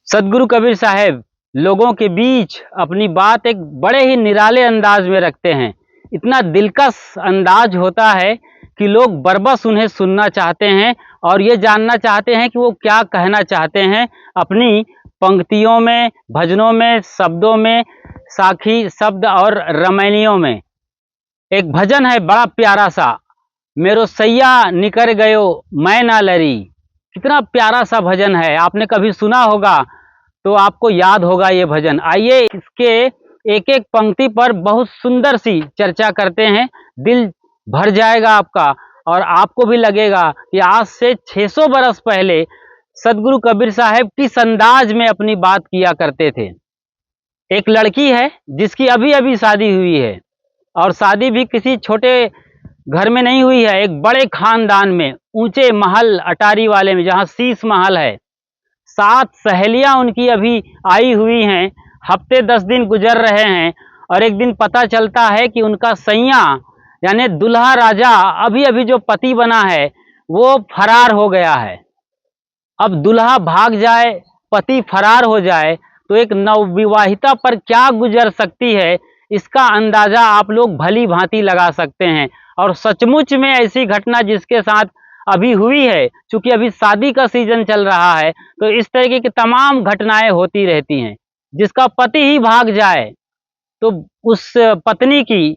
सदगुरु कबीर साहब लोगों के बीच अपनी बात एक बड़े ही निराले अंदाज में रखते हैं। इतना दिलकश अंदाज होता है कि लोग बरबस उन्हें सुनना चाहते हैं और ये जानना चाहते हैं कि वो क्या कहना चाहते हैं अपनी पंक्तियों में, भजनों में, शब्दों में, साखी शब्द और रमैनियों में। एक भजन है बड़ा प्यारा सा, मेरो सैया निकर गयो मैं ना लरी। कितना प्यारा सा भजन है, आपने कभी सुना होगा तो आपको याद होगा ये भजन। आइए इसके एक एक पंक्ति पर बहुत सुंदर सी चर्चा करते हैं। दिल भर जाएगा आपका और आपको भी लगेगा कि आज से 600 बरस पहले सदगुरु कबीर साहब किस अंदाज में अपनी बात किया करते थे। एक लड़की है जिसकी अभी अभी शादी हुई है और शादी भी किसी छोटे घर में नहीं हुई है, एक बड़े खानदान में, ऊंचे महल अटारी वाले में, जहां शीश महल है। 7 सहेलियां उनकी अभी आई हुई हैं, हफ्ते 10 दिन गुजर रहे हैं और एक दिन पता चलता है कि उनका सैया यानी दुल्हा राजा अभी अभी जो पति बना है वो फरार हो गया है। अब दुल्हा भाग जाए, पति फरार हो जाए तो एक नवविवाहिता पर क्या गुजर सकती है, इसका अंदाजा आप लोग भली भांति लगा सकते हैं। और सचमुच में ऐसी घटना जिसके साथ अभी हुई है, चूंकि अभी शादी का सीजन चल रहा है तो इस तरीके की तमाम घटनाएं होती रहती हैं। जिसका पति ही भाग जाए तो उस पत्नी की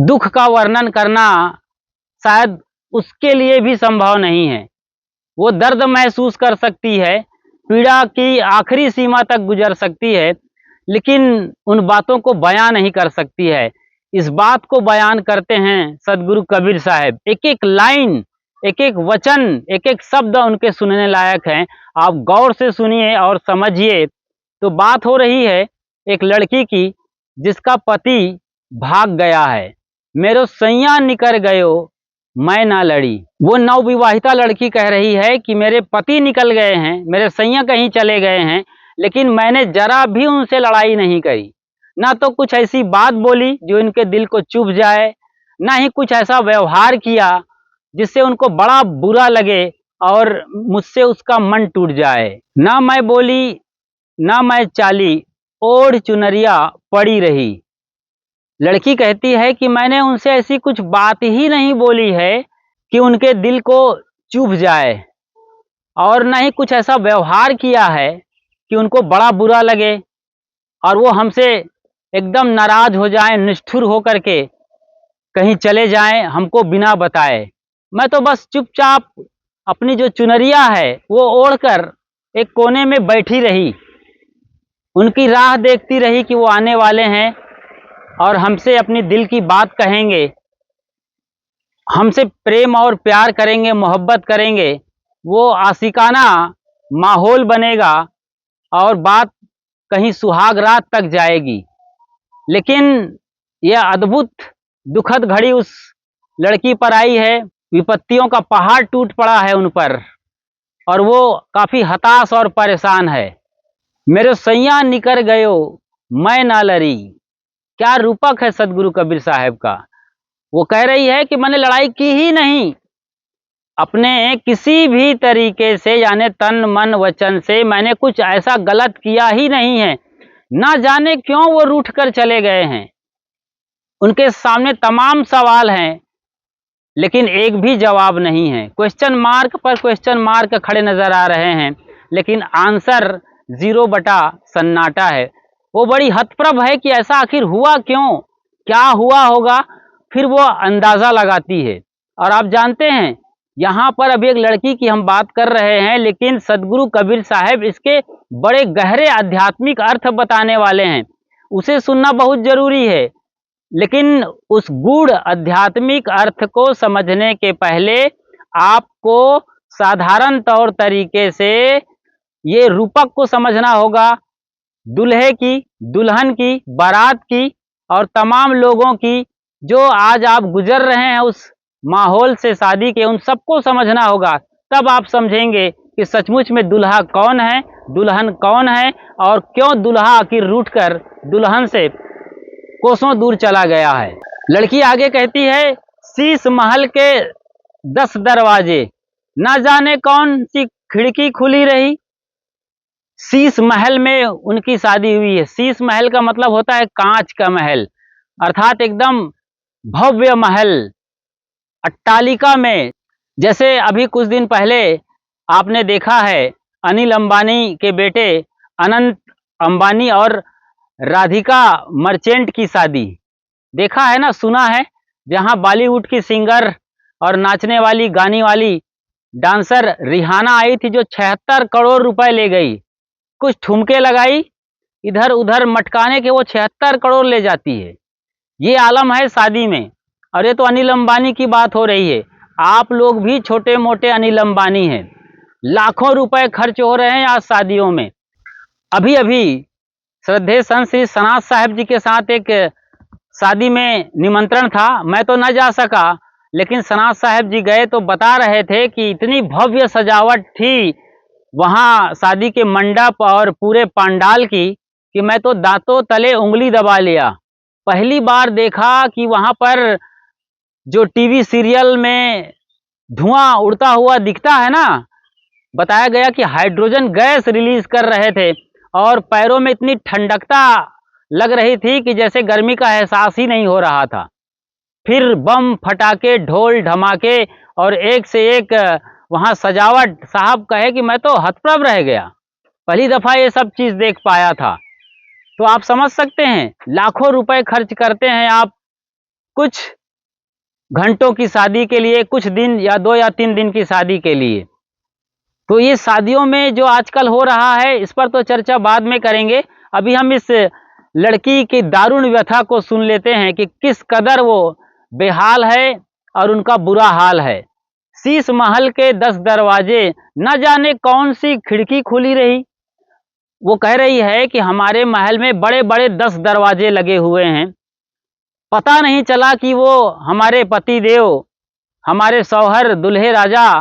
दुख का वर्णन करना शायद उसके लिए भी संभव नहीं है। वो दर्द महसूस कर सकती है, पीड़ा की आखिरी सीमा तक गुजर सकती है, लेकिन उन बातों को बयां नहीं कर सकती है। इस बात को बयान करते हैं सदगुरु कबीर साहब। एक एक लाइन, एक एक वचन, एक एक शब्द उनके सुनने लायक हैं। आप गौर से सुनिए और समझिए। तो बात हो रही है एक लड़की की जिसका पति भाग गया है। मेरो सैया निकर गयो मैं ना लड़ी। वो नवविवाहिता लड़की कह रही है कि मेरे पति निकल गए हैं, मेरे सैया कहीं चले गए हैं, लेकिन मैंने जरा भी उनसे लड़ाई नहीं करी। ना तो कुछ ऐसी बात बोली जो इनके दिल को चुभ जाए, ना ही कुछ ऐसा व्यवहार किया जिससे उनको बड़ा बुरा लगे और मुझसे उसका मन टूट जाए। ना मैं बोली ना मैं चाली, ओढ़ चुनरिया पड़ी रही। लड़की कहती है कि मैंने उनसे ऐसी कुछ बात ही नहीं बोली है कि उनके दिल को चुभ जाए, और ना ही कुछ ऐसा व्यवहार किया है कि उनको बड़ा बुरा लगे और वो हमसे एकदम नाराज हो जाएं, निष्ठुर हो करके कहीं चले जाएं हमको बिना बताए। मैं तो बस चुपचाप अपनी जो चुनरिया है वो ओढ़कर एक कोने में बैठी रही, उनकी राह देखती रही कि वो आने वाले हैं और हमसे अपनी दिल की बात कहेंगे, हमसे प्रेम और प्यार करेंगे, मोहब्बत करेंगे। वो आशिकाना माहौल बनेगा और बात कहीं सुहाग रात तक जाएगी। लेकिन यह अद्भुत दुखद घड़ी उस लड़की पर आई है। विपत्तियों का पहाड़ टूट पड़ा है उन पर और वो काफी हताश और परेशान है। मेरे सैया निकर गयो मैं ना लड़ी। क्या रूपक है सदगुरु कबीर साहब का। वो कह रही है कि मैंने लड़ाई की ही नहीं, अपने किसी भी तरीके से यानी तन मन वचन से मैंने कुछ ऐसा गलत किया ही नहीं है। ना जाने क्यों वो रूठ कर चले गए हैं। उनके सामने तमाम सवाल हैं लेकिन एक भी जवाब नहीं है। क्वेश्चन मार्क पर क्वेश्चन मार्क खड़े नजर आ रहे हैं लेकिन आंसर 0 बटा सन्नाटा है। वो बड़ी हतप्रभ है कि ऐसा आखिर हुआ क्यों, क्या हुआ होगा। फिर वो अंदाजा लगाती है। और आप जानते हैं यहाँ पर अभी एक लड़की की हम बात कर रहे हैं, लेकिन सदगुरु कबीर साहब इसके बड़े गहरे आध्यात्मिक अर्थ बताने वाले हैं। उसे सुनना बहुत जरूरी है, लेकिन उस गूढ़ आध्यात्मिक अर्थ को समझने के पहले आपको साधारण तौर तरीके से ये रूपक को समझना होगा। दूल्हे की, दुल्हन की, बारात की और तमाम लोगों की जो आज आप गुजर रहे हैं उस माहौल से शादी के, उन सबको समझना होगा। तब आप समझेंगे कि सचमुच में दूल्हा कौन है, दुल्हन कौन है और क्यों दूल्हा आखिर रूठकर दुल्हन से कोसों दूर चला गया है। लड़की आगे कहती है, शीश महल के 10 दरवाजे, ना जाने कौन सी खिड़की खुली रही। शीश महल में उनकी शादी हुई है। शीश महल का मतलब होता है कांच का महल, अर्थात एकदम भव्य महल, अट्टालिका में। जैसे अभी कुछ दिन पहले आपने देखा है अनिल अंबानी के बेटे अनंत अंबानी और राधिका मर्चेंट की शादी, देखा है ना, सुना है, जहां बॉलीवुड की सिंगर और नाचने वाली गाने वाली डांसर रिहाना आई थी, जो 76 करोड़ रुपए ले गई। कुछ ठुमके लगाई, इधर उधर मटकाने के वो 76 करोड़ ले जाती है। ये आलम है शादी में। और ये तो अनिल अंबानी की बात हो रही है, आप लोग भी छोटे मोटे अनिल अंबानी हैं। लाखों रुपए खर्च हो रहे हैं आज शादियों में। अभी अभी श्रद्धेय संत श्री सनात साहब जी के साथ एक शादी में निमंत्रण था, मैं तो न जा सका, लेकिन सनात साहब जी गए तो बता रहे थे कि इतनी भव्य सजावट थी वहां शादी के मंडप और पूरे पंडाल की कि मैं तो दांतों तले उंगली दबा लिया। पहली बार देखा कि वहां पर जो टीवी सीरियल में धुआं उड़ता हुआ दिखता है ना, बताया गया कि हाइड्रोजन गैस रिलीज कर रहे थे और पैरों में इतनी ठंडकता लग रही थी कि जैसे गर्मी का एहसास ही नहीं हो रहा था। फिर बम फटाके, ढोल धमाके और एक से एक वहां सजावट, साहब कहे कि मैं तो हतप्रभ रह गया, पहली दफा ये सब चीज देख पाया था। तो आप समझ सकते हैं, लाखों रुपए खर्च करते हैं आप कुछ घंटों की शादी के लिए, कुछ दिन या 2 या 3 दिन की शादी के लिए। तो ये शादियों में जो आजकल हो रहा है, इस पर तो चर्चा बाद में करेंगे। अभी हम इस लड़की की दारुण व्यथा को सुन लेते हैं कि किस कदर वो बेहाल है और उनका बुरा हाल है। शीश महल के 10 दरवाजे, न जाने कौन सी खिड़की खुली रही। वो कह रही है कि हमारे महल में बड़े बड़े 10 दरवाजे लगे हुए हैं, पता नहीं चला कि वो हमारे पति देव, हमारे शौहर दुल्हे राजा,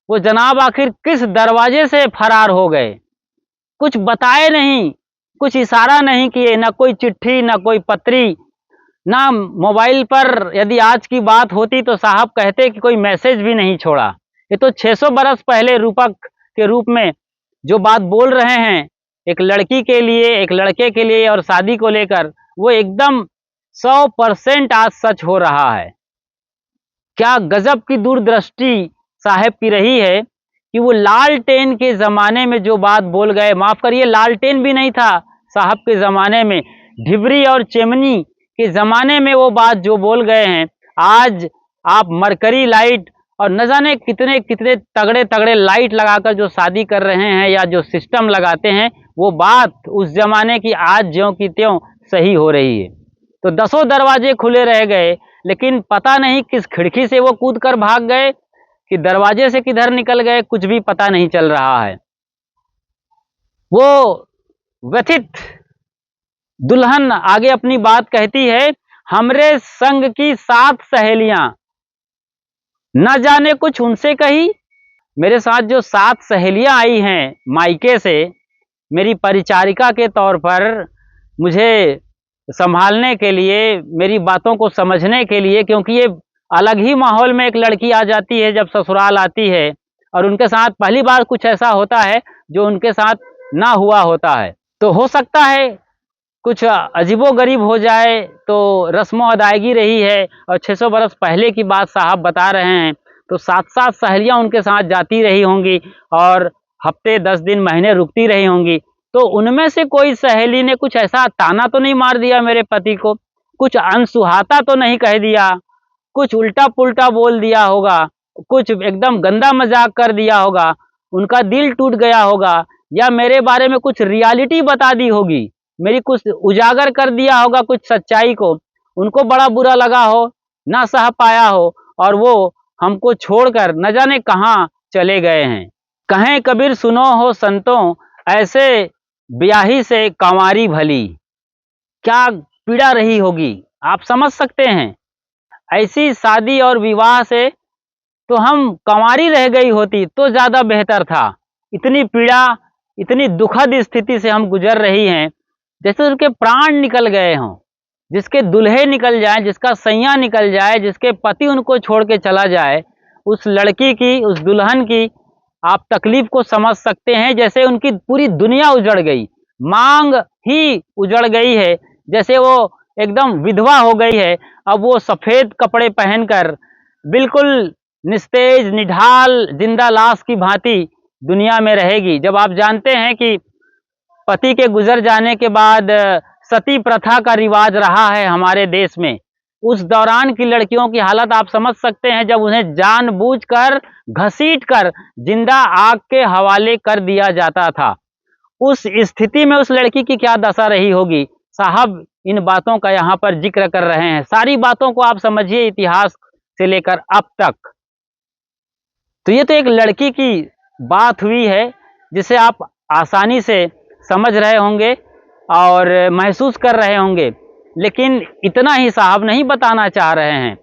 वो जनाब आखिर किस दरवाजे से फरार हो गए। कुछ बताए नहीं, कुछ इशारा नहीं किए, ना कोई चिट्ठी, ना कोई पत्री, ना मोबाइल पर यदि आज की बात होती तो साहब कहते कि कोई मैसेज भी नहीं छोड़ा। ये तो 600 बरस पहले रूपक के रूप में जो बात बोल रहे हैं एक लड़की के लिए, एक लड़के के लिए और शादी को लेकर, वो एकदम 100% आज सच हो रहा है। क्या गजब की दूरदृष्टि साहब की रही है कि वो लालटेन के जमाने में जो बात बोल गए, माफ करिए लालटेन भी नहीं था साहब के जमाने में, ढिबरी और चिमनी के जमाने में वो बात जो बोल गए हैं, आज आप मरकरी लाइट और न जाने कितने कितने तगड़े तगड़े लाइट लगाकर जो शादी कर रहे हैं या जो सिस्टम लगाते हैं, वो बात उस जमाने की आज ज्यों की त्यों सही हो रही है। तो 10 दरवाजे खुले रह गए, लेकिन पता नहीं किस खिड़की से वो कूद कर भाग गए कि दरवाजे से किधर निकल गए, कुछ भी पता नहीं चल रहा है। वो व्यथित दुल्हन आगे अपनी बात कहती है, हमरे संग की 7 सहेलियां, न जाने कुछ उनसे कही। मेरे साथ जो 7 सहेलियां आई हैं मायके से, मेरी परिचारिका के तौर पर मुझे संभालने के लिए, मेरी बातों को समझने के लिए, क्योंकि ये अलग ही माहौल में एक लड़की आ जाती है जब ससुराल आती है, और उनके साथ पहली बार कुछ ऐसा होता है जो उनके साथ ना हुआ होता है। तो हो सकता है कुछ अजीबोगरीब हो जाए, तो रस्मों अदायगी रही है और 600 बरस पहले की बात साहब बता रहे हैं, तो 7-7 सहेलियां उनके साथ जाती रही होंगी और हफ्ते 10 दिन महीने रुकती रही होंगी। तो उनमें से कोई सहेली ने कुछ ऐसा ताना तो नहीं मार दिया मेरे पति को, कुछ अनसुहाता तो नहीं कह दिया, कुछ उल्टा पुल्टा बोल दिया होगा, कुछ एकदम गंदा मजाक कर दिया होगा, उनका दिल टूट गया होगा, या मेरे बारे में कुछ रियलिटी बता दी होगी, मेरी कुछ उजागर कर दिया होगा कुछ सच्चाई को, उनको बड़ा बुरा लगा हो, ना सह पाया हो और वो हमको छोड़कर न जाने कहाँ चले गए हैं। कहें कबीर सुनो हो संतों, ऐसे ब्याही से कंवारी भली, क्या पीड़ा रही होगी आप समझ सकते हैं। ऐसी शादी और विवाह से तो हम कंवारी रह गई होती तो ज्यादा बेहतर था। इतनी पीड़ा, इतनी दुखद स्थिति से हम गुजर रही हैं, जैसे उनके प्राण निकल गए हों, जिसके दुल्हे निकल जाए, जिसका सैया निकल जाए, जिसके पति उनको छोड़ के चला जाए, उस लड़की की, उस दुल्हन की आप तकलीफ को समझ सकते हैं। जैसे उनकी पूरी दुनिया उजड़ गई, मांग ही उजड़ गई है, जैसे वो एकदम विधवा हो गई है। अब वो सफेद कपड़े पहनकर बिल्कुल निस्तेज निढाल जिंदा लाश की भांति दुनिया में रहेगी। जब आप जानते हैं कि पति के गुजर जाने के बाद सती प्रथा का रिवाज रहा है हमारे देश में, उस दौरान की लड़कियों की हालत आप समझ सकते हैं, जब उन्हें जानबूझकर घसीटकर जिंदा आग के हवाले कर दिया जाता था। उस स्थिति में उस लड़की की क्या दशा रही होगी। साहब इन बातों का यहाँ पर जिक्र कर रहे हैं, सारी बातों को आप समझिए इतिहास से लेकर अब तक। तो ये तो एक लड़की की बात हुई है जिसे आप आसानी से समझ रहे होंगे और महसूस कर रहे होंगे, लेकिन इतना ही साहब नहीं बताना चाह रहे हैं।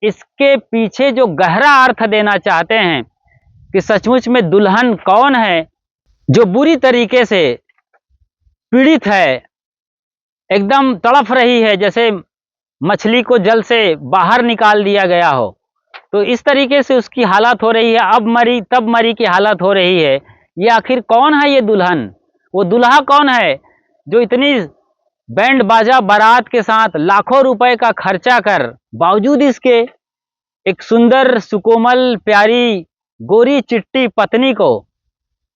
इसके पीछे जो गहरा अर्थ देना चाहते हैं कि सचमुच में दुल्हन कौन है जो बुरी तरीके से पीड़ित है, एकदम तड़फ रही है, जैसे मछली को जल से बाहर निकाल दिया गया हो। तो इस तरीके से उसकी हालत हो रही है, अब मरी तब मरी की हालत हो रही है। ये आखिर कौन है ये दुल्हन? वो दुल्हा कौन है जो इतनी बैंड बाजा बारात के साथ लाखों रुपए का खर्चा कर बावजूद इसके एक सुंदर सुकोमल प्यारी गोरी चिट्टी पत्नी को,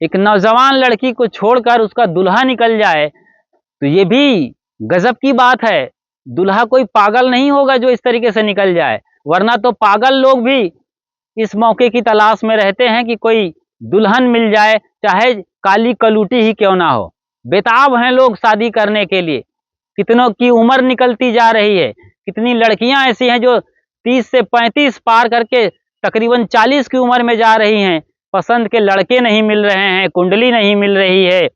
एक नौजवान लड़की को छोड़कर उसका दुल्हा निकल जाए, तो ये भी गजब की बात है। दुल्हा कोई पागल नहीं होगा जो इस तरीके से निकल जाए, वरना तो पागल लोग भी इस मौके की तलाश में रहते हैं कि कोई दुल्हन मिल जाए, चाहे काली कलूटी ही क्यों ना हो। बेताब हैं लोग शादी करने के लिए। कितनों की उम्र निकलती जा रही है, कितनी लड़कियां ऐसी हैं जो 30 से 35 पार करके तकरीबन 40 की उम्र में जा रही हैं, पसंद के लड़के नहीं मिल रहे हैं, कुंडली नहीं मिल रही है,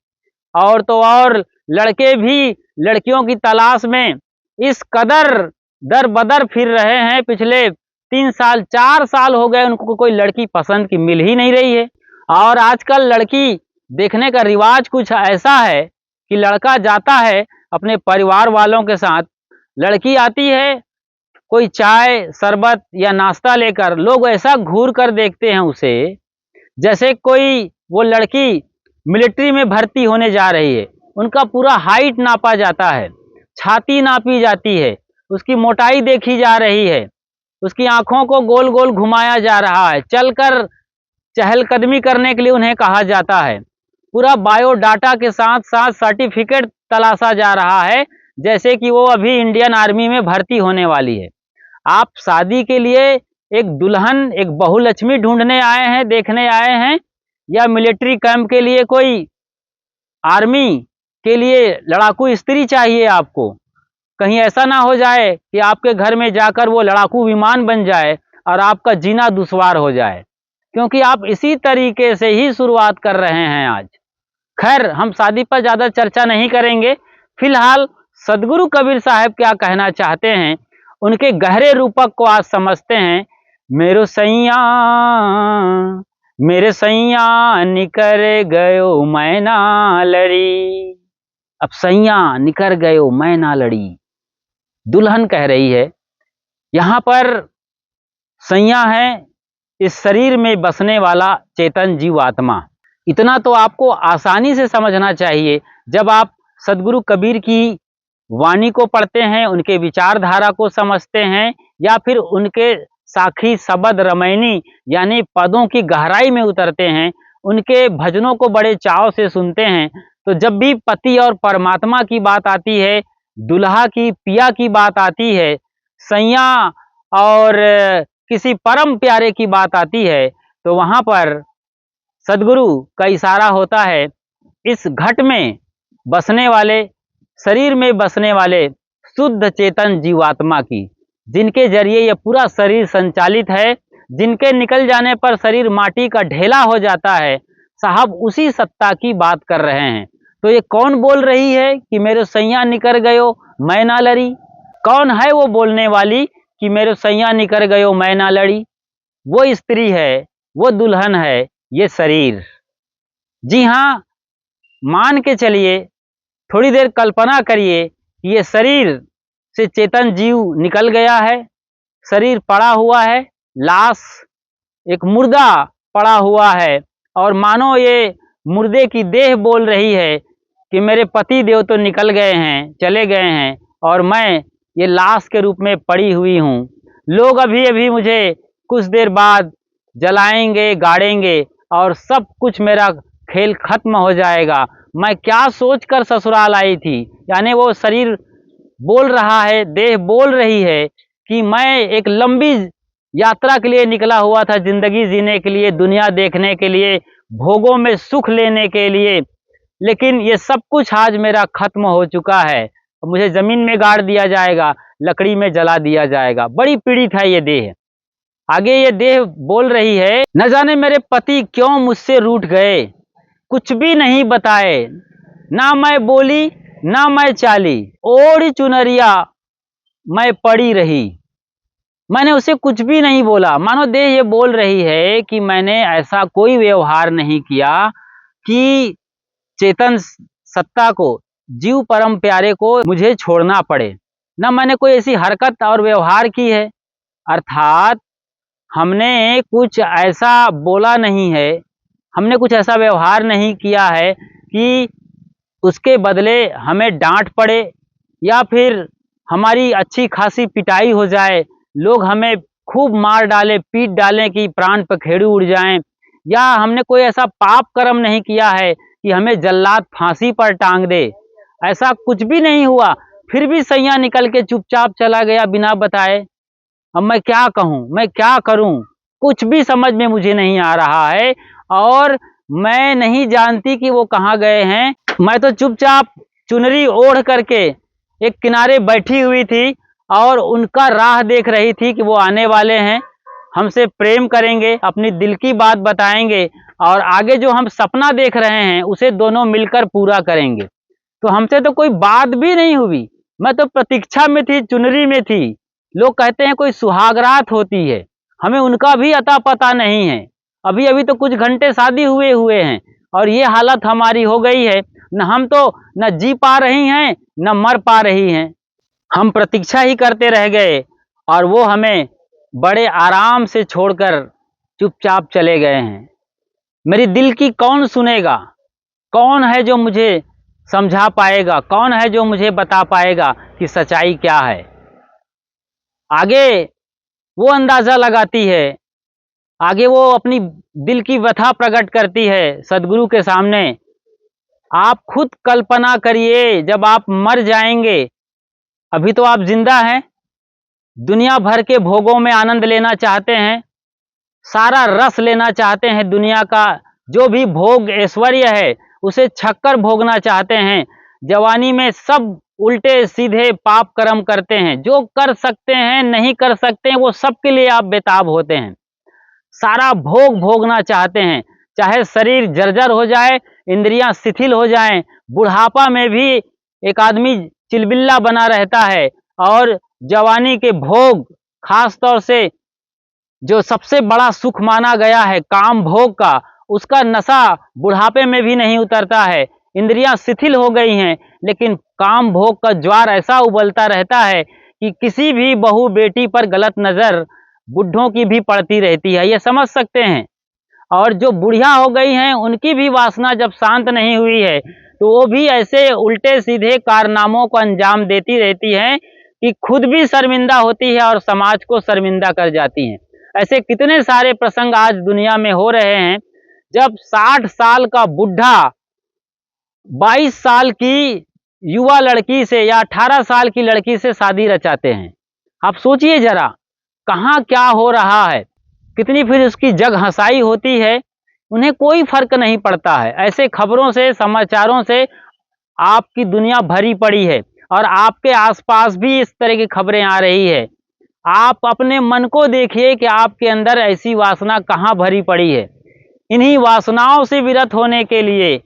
और तो और लड़के भी लड़कियों की तलाश में इस कदर दर बदर फिर रहे हैं। पिछले 3 साल 4 साल हो गए उनको कोई लड़की पसंद की मिल ही नहीं रही है। और आजकल लड़की देखने का रिवाज कुछ ऐसा है कि लड़का जाता है अपने परिवार वालों के साथ, लड़की आती है कोई चाय शरबत या नाश्ता लेकर, लोग ऐसा घूर कर देखते हैं उसे जैसे कोई वो लड़की मिलिट्री में भर्ती होने जा रही है। उनका पूरा हाइट नापा जाता है, छाती नापी जाती है, उसकी मोटाई देखी जा रही है, उसकी आंखों को गोल गोल घुमाया जा रहा है, चलकर चहलकदमी करने के लिए उन्हें कहा जाता है। पूरा बायोडाटा के साथ साथ सर्टिफिकेट तलाशा जा रहा है जैसे कि वो अभी इंडियन आर्मी में भर्ती होने वाली है। आप शादी के लिए एक दुल्हन, एक बहुलक्ष्मी ढूंढने आए हैं, देखने आए हैं, या मिलिट्री कैंप के लिए कोई आर्मी के लिए लड़ाकू स्त्री चाहिए आपको? कहीं ऐसा ना हो जाए कि आपके घर में जाकर वो लड़ाकू विमान बन जाए और आपका जीना दुश्वार हो जाए, क्योंकि आप इसी तरीके से ही शुरुआत कर रहे हैं आज। खैर, हम शादी पर ज़्यादा चर्चा नहीं करेंगे। फिलहाल सदगुरु कबीर साहब क्या कहना चाहते हैं, उनके गहरे रूपक को आज समझते हैं। मेरे सैया निकर गयो मैं ना लड़ी। अब सैया निकर गयो मैं ना लड़ी, दुल्हन कह रही है। यहाँ पर सैया है इस शरीर में बसने वाला चेतन जीव आत्मा। इतना तो आपको आसानी से समझना चाहिए जब आप सदगुरु कबीर की वाणी को पढ़ते हैं, उनके विचारधारा को समझते हैं, या फिर उनके साखी शब्द रमैनी यानी पदों की गहराई में उतरते हैं, उनके भजनों को बड़े चाव से सुनते हैं। तो जब भी पति और परमात्मा की बात आती है, दुल्हा की पिया की बात आती है, सैया और किसी परम प्यारे की बात आती है, तो वहाँ पर सदगुरु का इशारा होता है इस घट में बसने वाले, शरीर में बसने वाले शुद्ध चेतन जीवात्मा की, जिनके जरिए ये पूरा शरीर संचालित है, जिनके निकल जाने पर शरीर माटी का ढेला हो जाता है। साहब उसी सत्ता की बात कर रहे हैं। तो ये कौन बोल रही है कि मेरे सैया निकर गयो मैं ना लड़ी? कौन है वो बोलने वाली कि मेरे सैया निकर गयो मैं ना लड़ी? वो स्त्री है, वो दुल्हन है, ये शरीर। जी हाँ, मान के चलिए, थोड़ी देर कल्पना करिए कि ये शरीर से चेतन जीव निकल गया है, शरीर पड़ा हुआ है, लाश एक मुर्दा पड़ा हुआ है, और मानो ये मुर्दे की देह बोल रही है कि मेरे पति देव तो निकल गए हैं, चले गए हैं और मैं ये लाश के रूप में पड़ी हुई हूँ। लोग अभी अभी मुझे कुछ देर बाद जलाएंगे, गाड़ेंगे और सब कुछ मेरा खेल खत्म हो जाएगा। मैं क्या सोचकर ससुराल आई थी। यानी वो शरीर बोल रहा है, देह बोल रही है कि मैं एक लंबी यात्रा के लिए निकला हुआ था, जिंदगी जीने के लिए, दुनिया देखने के लिए, भोगों में सुख लेने के लिए, लेकिन ये सब कुछ आज मेरा खत्म हो चुका है। मुझे जमीन में गाड़ दिया जाएगा, लकड़ी में जला दिया जाएगा। बड़ी पीड़ित है ये देह। आगे ये देह बोल रही है, न जाने मेरे पति क्यों मुझसे रूठ गए, कुछ भी नहीं बताए, ना मैं बोली ना मैं चाली, ओढ़ी चुनरिया मैं पड़ी रही। मैंने उसे कुछ भी नहीं बोला। मानो देह ये बोल रही है कि मैंने ऐसा कोई व्यवहार नहीं किया कि चेतन सत्ता को, जीव परम प्यारे को मुझे छोड़ना पड़े। न मैंने कोई ऐसी हरकत और व्यवहार की है, अर्थात हमने कुछ ऐसा बोला नहीं है, हमने कुछ ऐसा व्यवहार नहीं किया है कि उसके बदले हमें डांट पड़े या फिर हमारी अच्छी खासी पिटाई हो जाए, लोग हमें खूब मार डालें, पीट डालें कि प्राण पखेरु उड़ जाएं, या हमने कोई ऐसा पाप कर्म नहीं किया है कि हमें जल्लाद फांसी पर टांग दे। ऐसा कुछ भी नहीं हुआ, फिर भी सैया निकल के चुपचाप चला गया बिना बताए। अब मैं क्या कहूँ, मैं क्या करूँ, कुछ भी समझ में मुझे नहीं आ रहा है और मैं नहीं जानती कि वो कहाँ गए हैं। मैं तो चुपचाप चुनरी ओढ़ करके एक किनारे बैठी हुई थी और उनका राह देख रही थी कि वो आने वाले हैं, हमसे प्रेम करेंगे, अपनी दिल की बात बताएंगे और आगे जो हम सपना देख रहे हैं उसे दोनों मिलकर पूरा करेंगे। तो हमसे तो कोई बात भी नहीं हुई। मैं तो प्रतीक्षा में थी, चुनरी में थी। लोग कहते हैं कोई सुहागरात होती है, हमें उनका भी अता पता नहीं है। अभी अभी तो कुछ घंटे शादी हुए हैं और ये हालत हमारी हो गई है। न हम तो न जी पा रही हैं न मर पा रही हैं। हम प्रतीक्षा ही करते रह गए और वो हमें बड़े आराम से छोड़कर चुपचाप चले गए हैं। मेरी दिल की कौन सुनेगा, कौन है जो मुझे समझा पाएगा, कौन है जो मुझे बता पाएगा कि सच्चाई क्या है। आगे वो अंदाजा लगाती है, आगे वो अपनी दिल की व्यथा प्रकट करती है सदगुरु के सामने। आप खुद कल्पना करिए, जब आप मर जाएंगे, अभी तो आप जिंदा हैं, दुनिया भर के भोगों में आनंद लेना चाहते हैं, सारा रस लेना चाहते हैं, दुनिया का जो भी भोग ऐश्वर्य है उसे छक्कर भोगना चाहते हैं। जवानी में सब उल्टे सीधे पाप कर्म करते हैं, जो कर सकते हैं नहीं कर सकते हैं वो सब के लिए आप बेताब होते हैं। सारा भोग भोगना चाहते हैं, चाहे शरीर जर्जर हो जाए, इंद्रियां शिथिल हो जाएं, बुढ़ापा में भी एक आदमी चिलबिल्ला बना रहता है और जवानी के भोग, खास तौर से जो सबसे बड़ा सुख माना गया है काम भोग का, उसका नशा बुढ़ापे में भी नहीं उतरता है। इंद्रियां शिथिल हो गई हैं, लेकिन काम भोग का ज्वार ऐसा उबलता रहता है कि किसी भी बहू बेटी पर गलत नजर बुढ़ों की भी पड़ती रहती है, ये समझ सकते हैं। और जो बुढ़िया हो गई हैं उनकी भी वासना जब शांत नहीं हुई है तो वो भी ऐसे उल्टे सीधे कारनामों को अंजाम देती रहती हैं कि खुद भी शर्मिंदा होती है और समाज को शर्मिंदा कर जाती हैं। ऐसे कितने सारे प्रसंग आज दुनिया में हो रहे हैं, जब 60 साल का बुढ़ा 22 साल की युवा लड़की से या 18 साल की लड़की से शादी रचाते हैं। आप सोचिए जरा, कहाँ क्या हो रहा है, कितनी फिर उसकी जग हंसाई होती है। उन्हें कोई फर्क नहीं पड़ता है। ऐसे खबरों से, समाचारों से आपकी दुनिया भरी पड़ी है और आपके आसपास भी इस तरह की खबरें आ रही है। आप अपने मन को देखिए कि आपके अंदर ऐसी वासना कहाँ भरी पड़ी है। इन्हीं वासनाओं से विरत होने के लिए,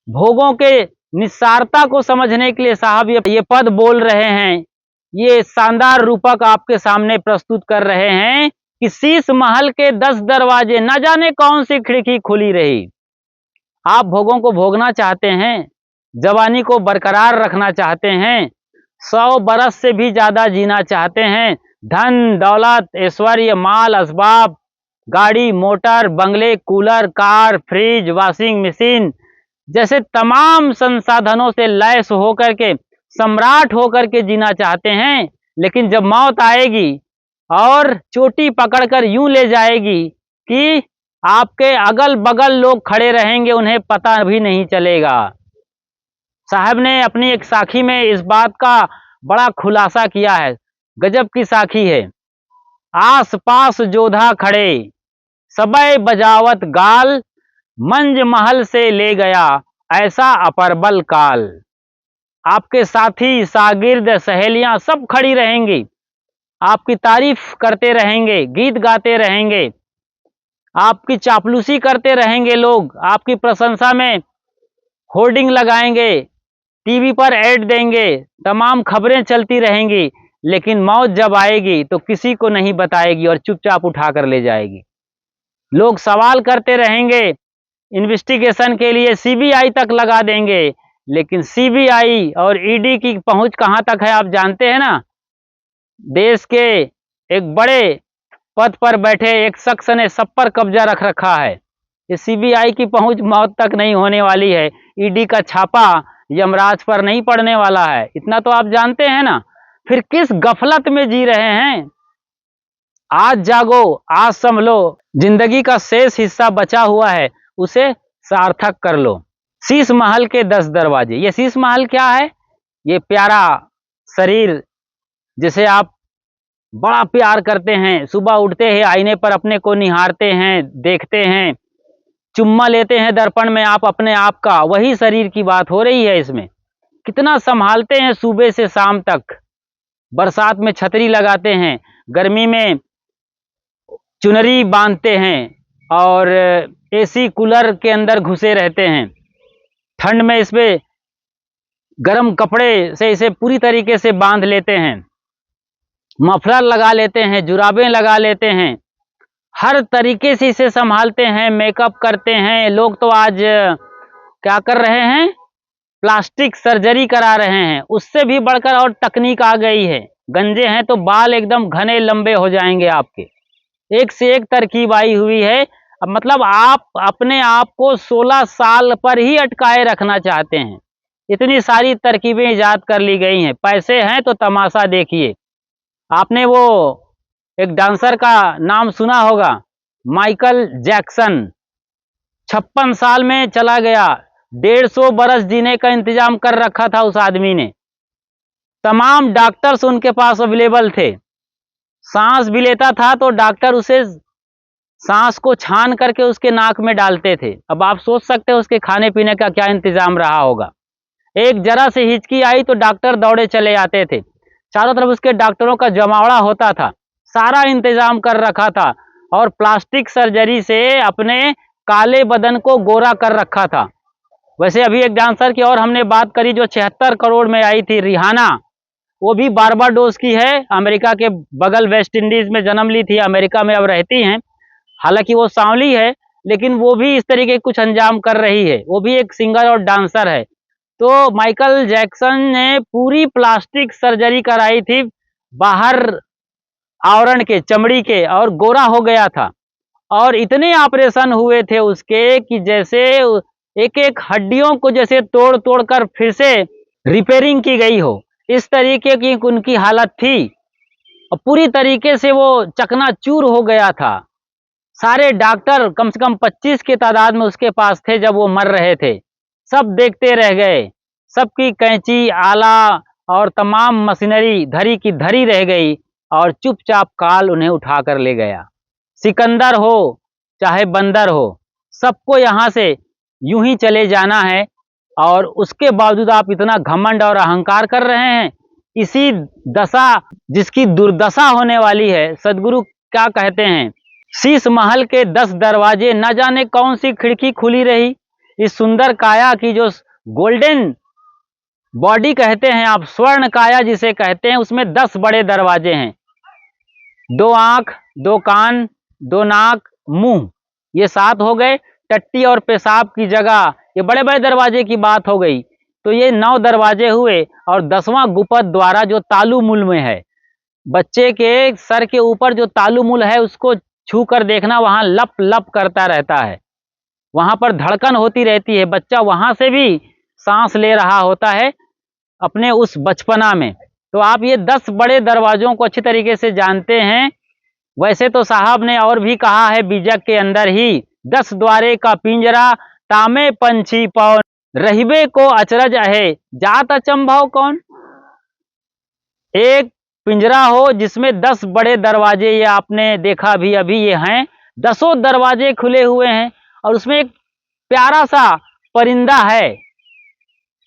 भोगों के निस्सारता को समझने के लिए साहब ये पद बोल रहे हैं, ये शानदार रूपक आपके सामने प्रस्तुत कर रहे हैं कि शीश महल के 10 दरवाजे, न जाने कौन सी खिड़की खुली रही। आप भोगों को भोगना चाहते हैं, जवानी को बरकरार रखना चाहते हैं, 100 बरस से भी ज्यादा जीना चाहते हैं, धन दौलत ऐश्वर्य माल असबाब गाड़ी, मोटर, बंगले, cooler, car, fridge, washing machine जैसे तमाम संसाधनों से लैस होकर के, सम्राट होकर के जीना चाहते हैं। लेकिन जब मौत आएगी और चोटी पकड़कर यूं ले जाएगी कि आपके अगल बगल लोग खड़े रहेंगे, उन्हें पता भी नहीं चलेगा। साहब ने अपनी एक साखी में इस बात का बड़ा खुलासा किया है। गजब की साखी है। आस पास जोधा खड़े, सबय बजावत गाल, मंज महल से ले गया ऐसा अपरबल काल। आपके साथी, शागिर्द, सहेलियां सब खड़ी रहेंगी, आपकी तारीफ करते रहेंगे, गीत गाते रहेंगे, आपकी चापलूसी करते रहेंगे, लोग आपकी प्रशंसा में होर्डिंग लगाएंगे, टीवी पर ऐड देंगे, तमाम खबरें चलती रहेंगी। लेकिन मौत जब आएगी तो किसी को नहीं बताएगी और चुपचाप उठा कर ले जाएगी। लोग सवाल करते रहेंगे, इन्वेस्टिगेशन के लिए सीबीआई तक लगा देंगे, लेकिन सीबीआई और ईडी की पहुंच कहां तक है आप जानते हैं ना। देश के एक बड़े पद पर बैठे एक शख्स ने सब पर कब्जा रख रखा है। ये सीबीआई की पहुंच मौत तक नहीं होने वाली है, ईडी का छापा यमराज पर नहीं पड़ने वाला है, इतना तो आप जानते हैं ना। फिर किस गफलत में जी रहे हैं। आज जागो, आज संभलो, जिंदगी का शेष हिस्सा बचा हुआ है, उसे सार्थक कर लो। शीश महल के 10 दरवाजे। ये शीश महल क्या है? ये प्यारा शरीर जिसे आप बड़ा प्यार करते हैं, सुबह उठते हैं आईने पर अपने को निहारते हैं, देखते हैं, चुम्मा लेते हैं दर्पण में आप अपने आप का, वही शरीर की बात हो रही है इसमें। कितना संभालते हैं सुबह से शाम तक, बरसात में छतरी लगाते हैं, गर्मी में चुनरी बांधते हैं और एसी कूलर के अंदर घुसे रहते हैं, ठंड में इसमें गर्म कपड़े से इसे पूरी तरीके से बांध लेते हैं, मफलर लगा लेते हैं, जुराबें लगा लेते हैं, हर तरीके से इसे संभालते हैं, मेकअप करते हैं। लोग तो आज क्या कर रहे हैं, प्लास्टिक सर्जरी करा रहे हैं, उससे भी बढ़कर और तकनीक आ गई है। गंजे हैं तो बाल एकदम घने लंबे हो जाएंगे आपके, एक से एक तरकीब आई हुई है। अब मतलब आप अपने आप को 16 साल पर ही अटकाए रखना चाहते हैं, इतनी सारी तरकीबें इजाद कर ली गई हैं। पैसे हैं तो तमाशा देखिए। आपने वो एक डांसर का नाम सुना होगा, माइकल जैक्सन, 56 साल में चला गया, 150 बरस जीने का इंतजाम कर रखा था उस आदमी ने। तमाम डॉक्टर्स उनके पास अवेलेबल थे, सांस भी लेता था तो डॉक्टर उसे सांस को छान करके उसके नाक में डालते थे। अब आप सोच सकते हो उसके खाने पीने का क्या इंतजाम रहा होगा। एक जरा से हिचकी आई तो डॉक्टर दौड़े चले आते थे, चारों तरफ उसके डॉक्टरों का जमावड़ा होता था, सारा इंतजाम कर रखा था और प्लास्टिक सर्जरी से अपने काले बदन को गोरा कर रखा था। वैसे अभी एक डांसर की और हमने बात करी जो 76 करोड़ में आई थी, रिहाना, वो भी बारबाडोस की है, अमेरिका के बगल वेस्ट इंडीज में जन्म ली थी, अमेरिका में अब रहती हैं। हालांकि वो सांवली है लेकिन वो भी इस तरीके कुछ अंजाम कर रही है, वो भी एक सिंगर और डांसर है। तो माइकल जैक्सन ने पूरी प्लास्टिक सर्जरी कराई थी बाहर आवरण के, चमड़ी के, और गोरा हो गया था। और इतने ऑपरेशन हुए थे उसके कि जैसे एक एक हड्डियों को जैसे तोड़ तोड़ कर फिर से रिपेयरिंग की गई हो, इस तरीके की उनकी हालत थी। और पूरी तरीके से वो चकनाचूर हो गया था। सारे डॉक्टर कम से कम 25 के तादाद में उसके पास थे जब वो मर रहे थे, सब देखते रह गए, सबकी कैंची, आला और तमाम मशीनरी धरी की धरी रह गई और चुपचाप काल उन्हें उठा कर ले गया। सिकंदर हो चाहे बंदर हो, सबको यहाँ से यूं ही चले जाना है, और उसके बावजूद आप इतना घमंड और अहंकार कर रहे हैं। इसी दशा, जिसकी दुर्दशा होने वाली है, सदगुरु क्या कहते हैं, शीश महल के 10 दरवाजे, न जाने कौन सी खिड़की खुली रही। इस सुंदर काया की जो गोल्डन बॉडी कहते हैं आप, स्वर्ण काया जिसे कहते हैं, उसमें 10 बड़े दरवाजे हैं। 2 आंख, 2 कान, 2 नाक, मुंह, ये 7 हो गए। टट्टी और पेशाब की जगह, ये बड़े बड़े दरवाजे की बात हो गई। तो ये 9 दरवाजे हुए। और 10वां गुपत द्वारा जो तालु मूल में है, बच्चे के सर के ऊपर जो तालु मूल है उसको छू कर देखना, वहाँ लप लप करता रहता है, वहाँ पर धड़कन होती रहती है, बच्चा वहाँ से भी सांस ले रहा होता है अपने उस बचपना में। तो आप ये 10 बड़े दरवाजों को अच्छी तरीके से जानते हैं। वैसे तो साहब ने और भी कहा है बीजक के अंदर ही, 10 द्वारे का पिंजरा, तामे पंछी पवन, रहिबे को अचरज है, जात अचंभव कौन। एक पिंजरा हो जिसमें 10 बड़े दरवाजे, ये आपने देखा भी अभी, ये हैं 10 दरवाजे खुले हुए हैं और उसमें एक प्यारा सा परिंदा है।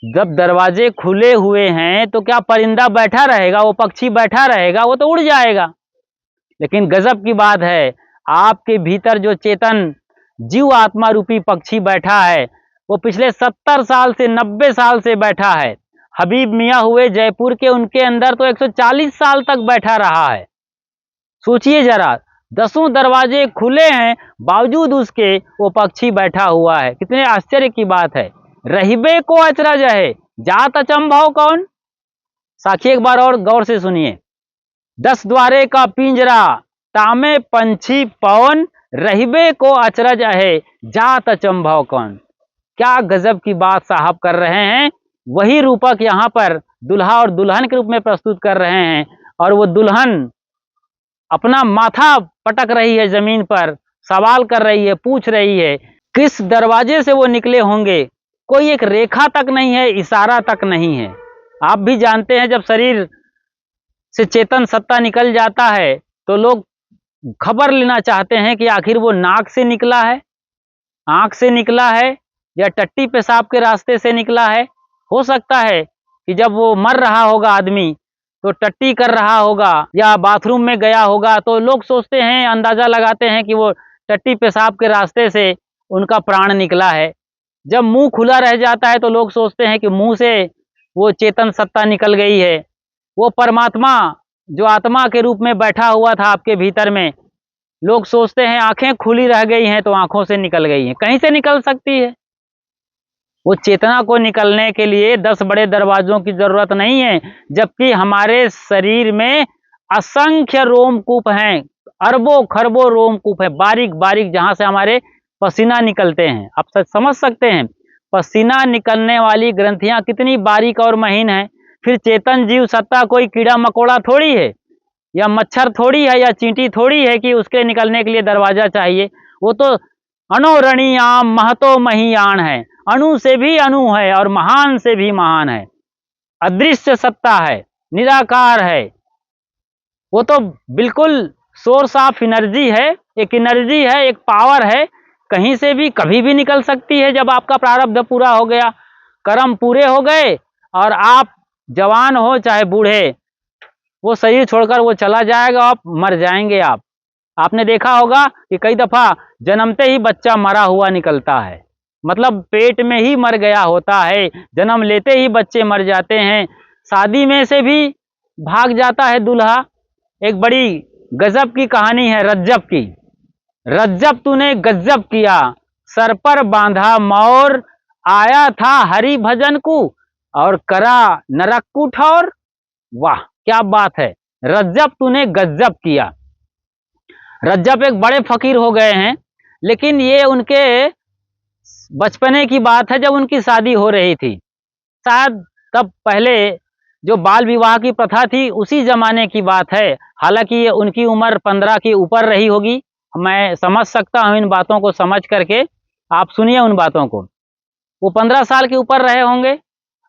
जब दरवाजे खुले हुए हैं तो क्या परिंदा बैठा रहेगा, वो पक्षी बैठा रहेगा, वो तो उड़ जाएगा। लेकिन गजब की बात है, आपके भीतर जो चेतन जीव आत्मा रूपी पक्षी बैठा है, वो पिछले 70 साल से 90 साल से बैठा है। हबीब मियाँ हुए जयपुर के, उनके अंदर तो 140 साल तक बैठा रहा है। सोचिए जरा, 10 दरवाजे खुले हैं बावजूद उसके वो पक्षी बैठा हुआ है। कितने आश्चर्य की बात है। रहिबे को अचरज है, जात अचंभव कौन। साखी एक बार और गौर से सुनिए। 10 द्वारे का पिंजरा, तामे पंछी पवन, रहिबे को अचरज है, जात अचंभव कौन। क्या गजब की बात साहब कर रहे हैं। वही रूपक यहाँ पर दुल्हा और दुल्हन के रूप में प्रस्तुत कर रहे हैं और वो दुल्हन अपना माथा पटक रही है जमीन पर, सवाल कर रही है, पूछ रही है किस दरवाजे से वो निकले होंगे। कोई एक रेखा तक नहीं है, इशारा तक नहीं है। आप भी जानते हैं जब शरीर से चेतन सत्ता निकल जाता है तो लोग खबर लेना चाहते हैं कि आखिर वो नाक से निकला है, आंख से निकला है या टट्टी पेशाब के रास्ते से निकला है। हो सकता है कि जब वो मर रहा होगा आदमी तो टट्टी कर रहा होगा या बाथरूम में गया होगा, तो लोग सोचते हैं, अंदाजा लगाते हैं कि वो टट्टी पेशाब के रास्ते से उनका प्राण निकला है। जब मुंह खुला रह जाता है तो लोग सोचते हैं कि मुंह से वो चेतन सत्ता निकल गई है। वो परमात्मा जो आत्मा के रूप में बैठा हुआ था आपके भीतर में, लोग सोचते हैं आंखें खुली रह गई हैं तो आंखों से निकल गई हैं। कहीं से निकल सकती है। वो चेतना को निकलने के लिए 10 बड़े दरवाजों की जरूरत नहीं है, जबकि हमारे शरीर में असंख्य रोमकूप हैं, अरबों खरबों रोमकूप है, बारीक बारीक, जहां से हमारे पसीना निकलते हैं। आप समझ सकते हैं पसीना निकलने वाली ग्रंथियां कितनी बारीक और महीन है। फिर चेतन जीव सत्ता कोई कीड़ा मकोड़ा थोड़ी है, या मच्छर थोड़ी है, या चींटी थोड़ी है कि उसके निकलने के लिए दरवाजा चाहिए। वो तो अणोरणीयाम महतो महियान है, अणु से भी अणु है और महान से भी महान है। अदृश्य सत्ता है, निराकार है। वो तो बिल्कुल सोर्स ऑफ एनर्जी है, एक एनर्जी है, एक पावर है, कहीं से भी कभी भी निकल सकती है। जब आपका प्रारब्ध पूरा हो गया, कर्म पूरे हो गए और आप जवान हो चाहे बूढ़े, वो शरीर छोड़कर वो चला जाएगा, आप मर जाएंगे। आपने देखा होगा कि कई दफा जन्मते ही बच्चा मरा हुआ निकलता है, मतलब पेट में ही मर गया होता है। जन्म लेते ही बच्चे मर जाते हैं। शादी में से भी भाग जाता है दूल्हा। एक बड़ी गजब की कहानी है रज्जब की। रज्जब तूने गजब किया, सर पर बांधा मोर, आया था हरि भजन को और करा नरक को ठौर। वाह क्या बात है, रज्जब तूने गजब किया। रज्जब एक बड़े फकीर हो गए हैं, लेकिन ये उनके बचपने की बात है जब उनकी शादी हो रही थी। शायद तब पहले जो बाल विवाह की प्रथा थी उसी जमाने की बात है। हालांकि ये उनकी उम्र 15 के ऊपर रही होगी, मैं समझ सकता हूँ इन बातों को समझ करके। आप सुनिए उन बातों को। वो 15 साल के ऊपर रहे होंगे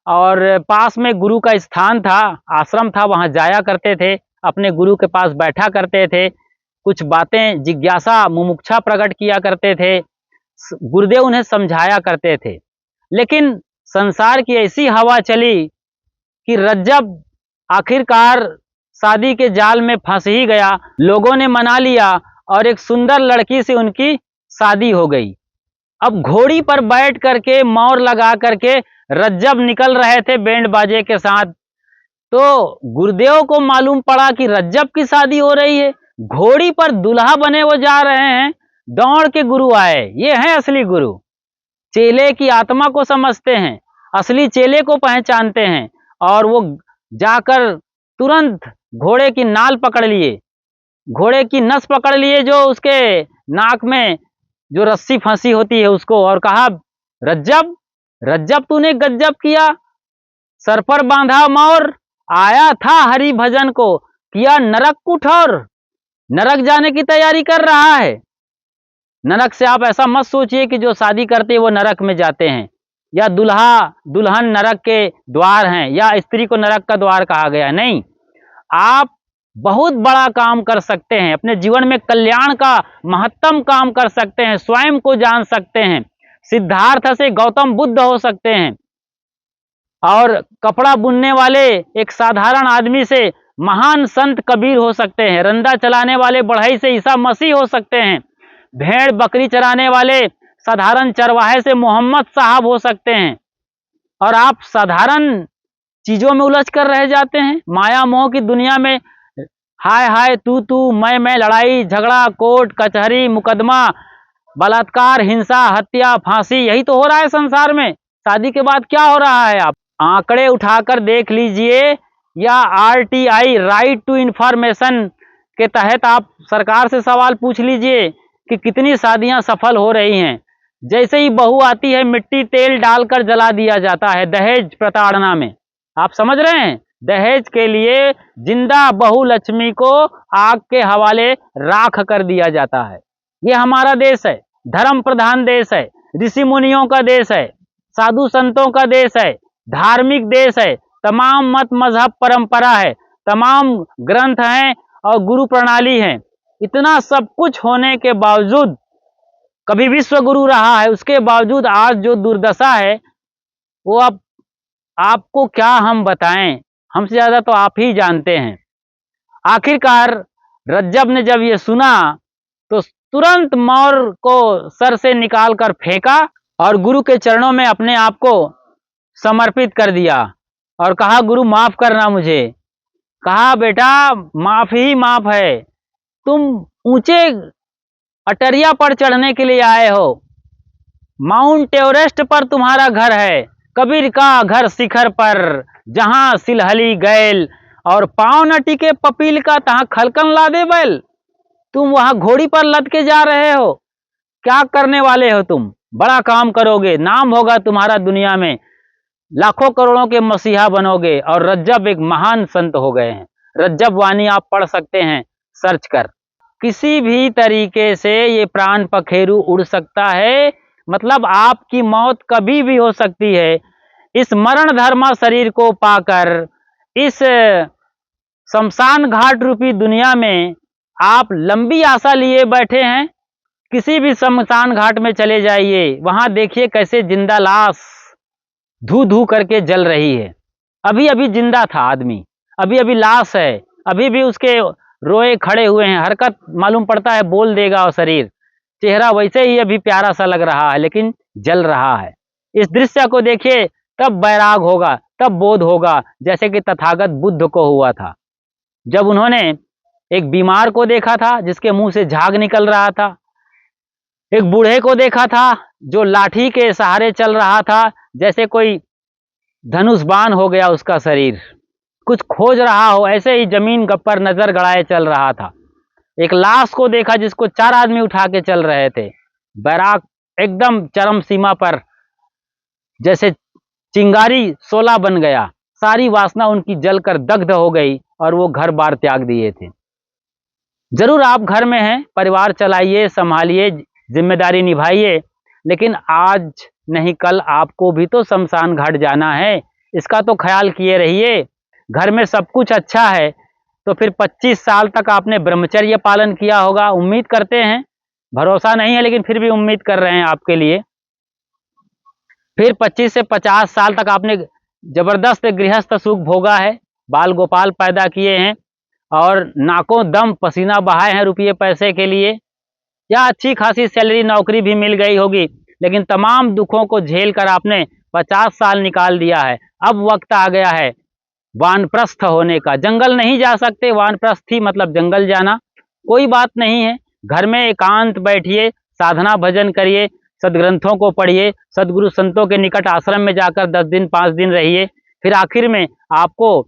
और पास में गुरु का स्थान था, आश्रम था, वहाँ जाया करते थे, अपने गुरु के पास बैठा करते थे, कुछ बातें जिज्ञासा मुमुक्षा प्रकट किया करते थे, गुरुदेव उन्हें समझाया करते थे। लेकिन संसार की ऐसी हवा चली कि रज्जब आखिरकार शादी के जाल में फंस ही गया। लोगों ने मना लिया और एक सुंदर लड़की से उनकी शादी हो गई। अब घोड़ी पर बैठ करके मोर लगा करके रज्जब निकल रहे थे बैंड बाजे के साथ, तो गुरुदेव को मालूम पड़ा कि रज्जब की शादी हो रही है, घोड़ी पर दुल्हा बने वो जा रहे हैं। दौड़ के गुरु आए, ये हैं असली गुरु। चेले की आत्मा को समझते हैं, असली चेले को पहचानते हैं, और वो जाकर तुरंत घोड़े की नाल पकड़ लिए घोड़े की नस पकड़ लिए, जो उसके नाक में जो रस्सी फंसी होती है उसको, और कहा, रज्जब रज्जब तूने गज्जब किया, सर पर बांधा मोर, आया था हरि भजन को, किया नरक कुठौर। नरक जाने की तैयारी कर रहा है। नरक से आप ऐसा मत सोचिए कि जो शादी करते हैं वो नरक में जाते हैं, या दुल्हा दुल्हन नरक के द्वार हैं, या स्त्री को नरक का द्वार कहा गया। नहीं, आप बहुत बड़ा काम कर सकते हैं, अपने जीवन में कल्याण का महत्तम काम कर सकते हैं, स्वयं को जान सकते हैं, सिद्धार्थ से गौतम बुद्ध हो सकते हैं, और कपड़ा बुनने वाले एक साधारण आदमी से महान संत कबीर हो सकते हैं, रंदा चलाने वाले बढ़ई से ईसा मसीह हो सकते हैं, भेड़ बकरी चराने वाले साधारण चरवाहे से मोहम्मद साहब हो सकते हैं। और आप साधारण चीजों में उलझ कर रह जाते हैं, माया मोह की दुनिया में हाय हाय तू मैं, लड़ाई झगड़ा, कोर्ट कचहरी, मुकदमा, बलात्कार, हिंसा, हत्या, फांसी, यही तो हो रहा है संसार में। शादी के बाद क्या हो रहा है? आप आंकड़े उठाकर देख लीजिए, या आरटीआई राइट टू इंफॉर्मेशन के तहत आप सरकार से सवाल पूछ लीजिए कि कितनी शादियां सफल हो रही हैं। जैसे ही बहू आती है, मिट्टी तेल डालकर जला दिया जाता है दहेज प्रताड़ना में। आप समझ रहे हैं? दहेज के लिए जिंदा बहू लक्ष्मी को आग के हवाले राख कर दिया जाता है। ये हमारा देश है, धर्म प्रधान देश है, ऋषि मुनियों का देश है, साधु संतों का देश है, धार्मिक देश है, तमाम मत मजहब परंपरा है, तमाम ग्रंथ हैं और गुरु प्रणाली है। इतना सब कुछ होने के बावजूद, कभी विश्व गुरु रहा है, उसके बावजूद आज जो दुर्दशा है वो अब आपको क्या हम बताएं, हमसे ज्यादा तो आप ही जानते हैं। आखिरकार रज्जब ने जब ये सुना तो तुरंत मोर को सर से निकाल कर फेंका और गुरु के चरणों में अपने आप को समर्पित कर दिया और कहा, गुरु माफ करना मुझे। कहा, बेटा माफ ही माफ है, तुम ऊंचे अटरिया पर चढ़ने के लिए आए हो, माउंट एवरेस्ट पर तुम्हारा घर है, कबीर का घर शिखर पर, जहां सिलहली गैल और पांव न टिके पपील का, तहां खलकन ला दे बैल। तुम वहां घोड़ी पर लद के जा रहे हो, क्या करने वाले हो तुम? बड़ा काम करोगे, नाम होगा तुम्हारा दुनिया में, लाखों करोड़ों के मसीहा बनोगे। और रज्जब एक महान संत हो गए हैं। रज्जब वाणी आप पढ़ सकते हैं सर्च कर। किसी भी तरीके से ये प्राण पखेरु उड़ सकता है, मतलब आपकी मौत कभी भी हो सकती है। इस मरण धर्मा शरीर को पाकर इस शमशान घाट रूपी दुनिया में आप लंबी आशा लिए बैठे हैं। किसी भी शमशान घाट में चले जाइए, वहां देखिए कैसे जिंदा लाश धू धू करके जल रही है। अभी अभी जिंदा था आदमी, अभी अभी लाश है, अभी भी उसके रोए खड़े हुए हैं, हरकत मालूम पड़ता है, बोल देगा और शरीर, चेहरा वैसे ही अभी प्यारा सा लग रहा है, लेकिन जल रहा है। इस दृश्य को देखिए, तब बैराग होगा, तब बोध होगा, जैसे कि तथागत बुद्ध को हुआ था, जब उन्होंने एक बीमार को देखा था जिसके मुंह से झाग निकल रहा था, एक बूढ़े को देखा था जो लाठी के सहारे चल रहा था, जैसे कोई धनुष बाण हो गया उसका शरीर, कुछ खोज रहा हो, ऐसे ही जमीन पर नजर गड़ाए चल रहा था। एक लाश को देखा जिसको 4 आदमी उठा के चल रहे थे, बैराग एकदम चरम सीमा पर, जैसे चिंगारी शोला बन गया, सारी वासना उनकी जलकर दग्ध हो गई और वो घर बार त्याग दिए थे। जरूर आप घर में हैं, परिवार चलाइए, संभालिए, जिम्मेदारी निभाइए, लेकिन आज नहीं कल आपको भी तो शमशान घाट जाना है, इसका तो ख्याल किए रहिए। घर में सब कुछ अच्छा है तो फिर 25 साल तक आपने ब्रह्मचर्य पालन किया होगा, उम्मीद करते हैं, भरोसा नहीं है लेकिन फिर भी उम्मीद कर रहे हैं आपके लिए। फिर 25 से 50 साल तक आपने जबरदस्त गृहस्थ सुख भोगा है, बाल गोपाल पैदा किए हैं और नाकों दम पसीना बहाए हैं रुपये पैसे के लिए, या अच्छी खासी सैलरी नौकरी भी मिल गई होगी, लेकिन तमाम दुखों को झेल कर आपने 50 साल निकाल दिया है। अब वक्त आ गया है वानप्रस्थ होने का। जंगल नहीं जा सकते, वानप्रस्थ ही मतलब जंगल जाना, कोई बात नहीं है। घर में एकांत बैठिए, साधना भजन करिए, सदग्रंथों को पढ़िए, सदगुरु संतों के निकट आश्रम में जाकर 10 दिन 5 दिन रहिए, फिर आखिर में आपको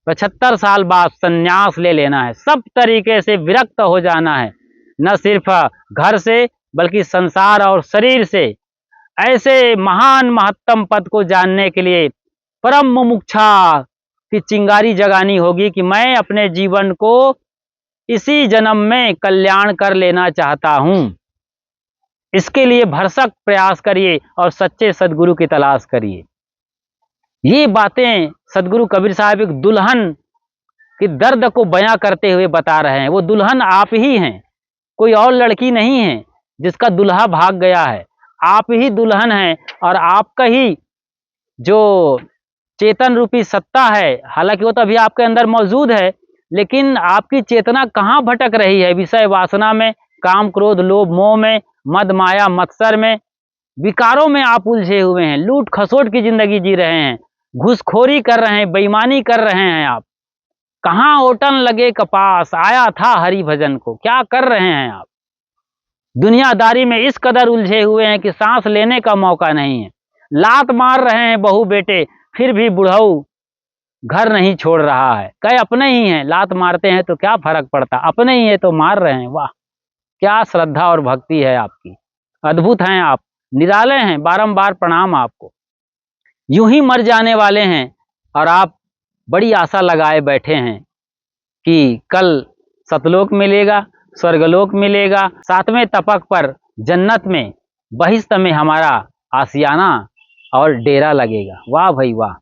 75 साल बाद संन्यास ले लेना है, सब तरीके से विरक्त हो जाना है, न सिर्फ घर से बल्कि संसार और शरीर से। ऐसे महान महत्तम पद को जानने के लिए परम मुमुक्षा की चिंगारी जगानी होगी कि मैं अपने जीवन को इसी जन्म में कल्याण कर लेना चाहता हूं। इसके लिए भरसक प्रयास करिए और सच्चे सदगुरु की तलाश करिए। ये बातें सदगुरु कबीर साहब एक दुल्हन के दर्द को बयां करते हुए बता रहे हैं। वो दुल्हन आप ही हैं, कोई और लड़की नहीं है जिसका दुल्हा भाग गया है। आप ही दुल्हन हैं और आपका ही जो चेतन रूपी सत्ता है, हालांकि वो तो अभी आपके अंदर मौजूद है, लेकिन आपकी चेतना कहाँ भटक रही है? विषय वासना में, काम क्रोध लोभ मोह में, मद माया मत्सर में, विकारों में आप उलझे हुए हैं। लूट खसोट की जिंदगी जी रहे हैं, घूसखोरी कर रहे हैं, बेईमानी कर रहे हैं। आप कहाँ ओटन लगे कपास, आया था हरि भजन को, क्या कर रहे हैं आप? दुनियादारी में इस कदर उलझे हुए हैं कि सांस लेने का मौका नहीं है। लात मार रहे हैं बहू बेटे, फिर भी बुढ़ऊ घर नहीं छोड़ रहा है। कहे अपने ही हैं, लात मारते हैं तो क्या फर्क पड़ता, अपने ही है तो मार रहे हैं। वाह, क्या श्रद्धा और भक्ति है आपकी, अद्भुत हैं आप, निराले हैं, बारंबार प्रणाम आपको। यूं ही मर जाने वाले हैं और आप बड़ी आशा लगाए बैठे हैं कि कल सतलोक मिलेगा, स्वर्गलोक मिलेगा, सातवें तपक पर जन्नत में बहिश्त में हमारा आशियाना और डेरा लगेगा। वाह भाई वाह,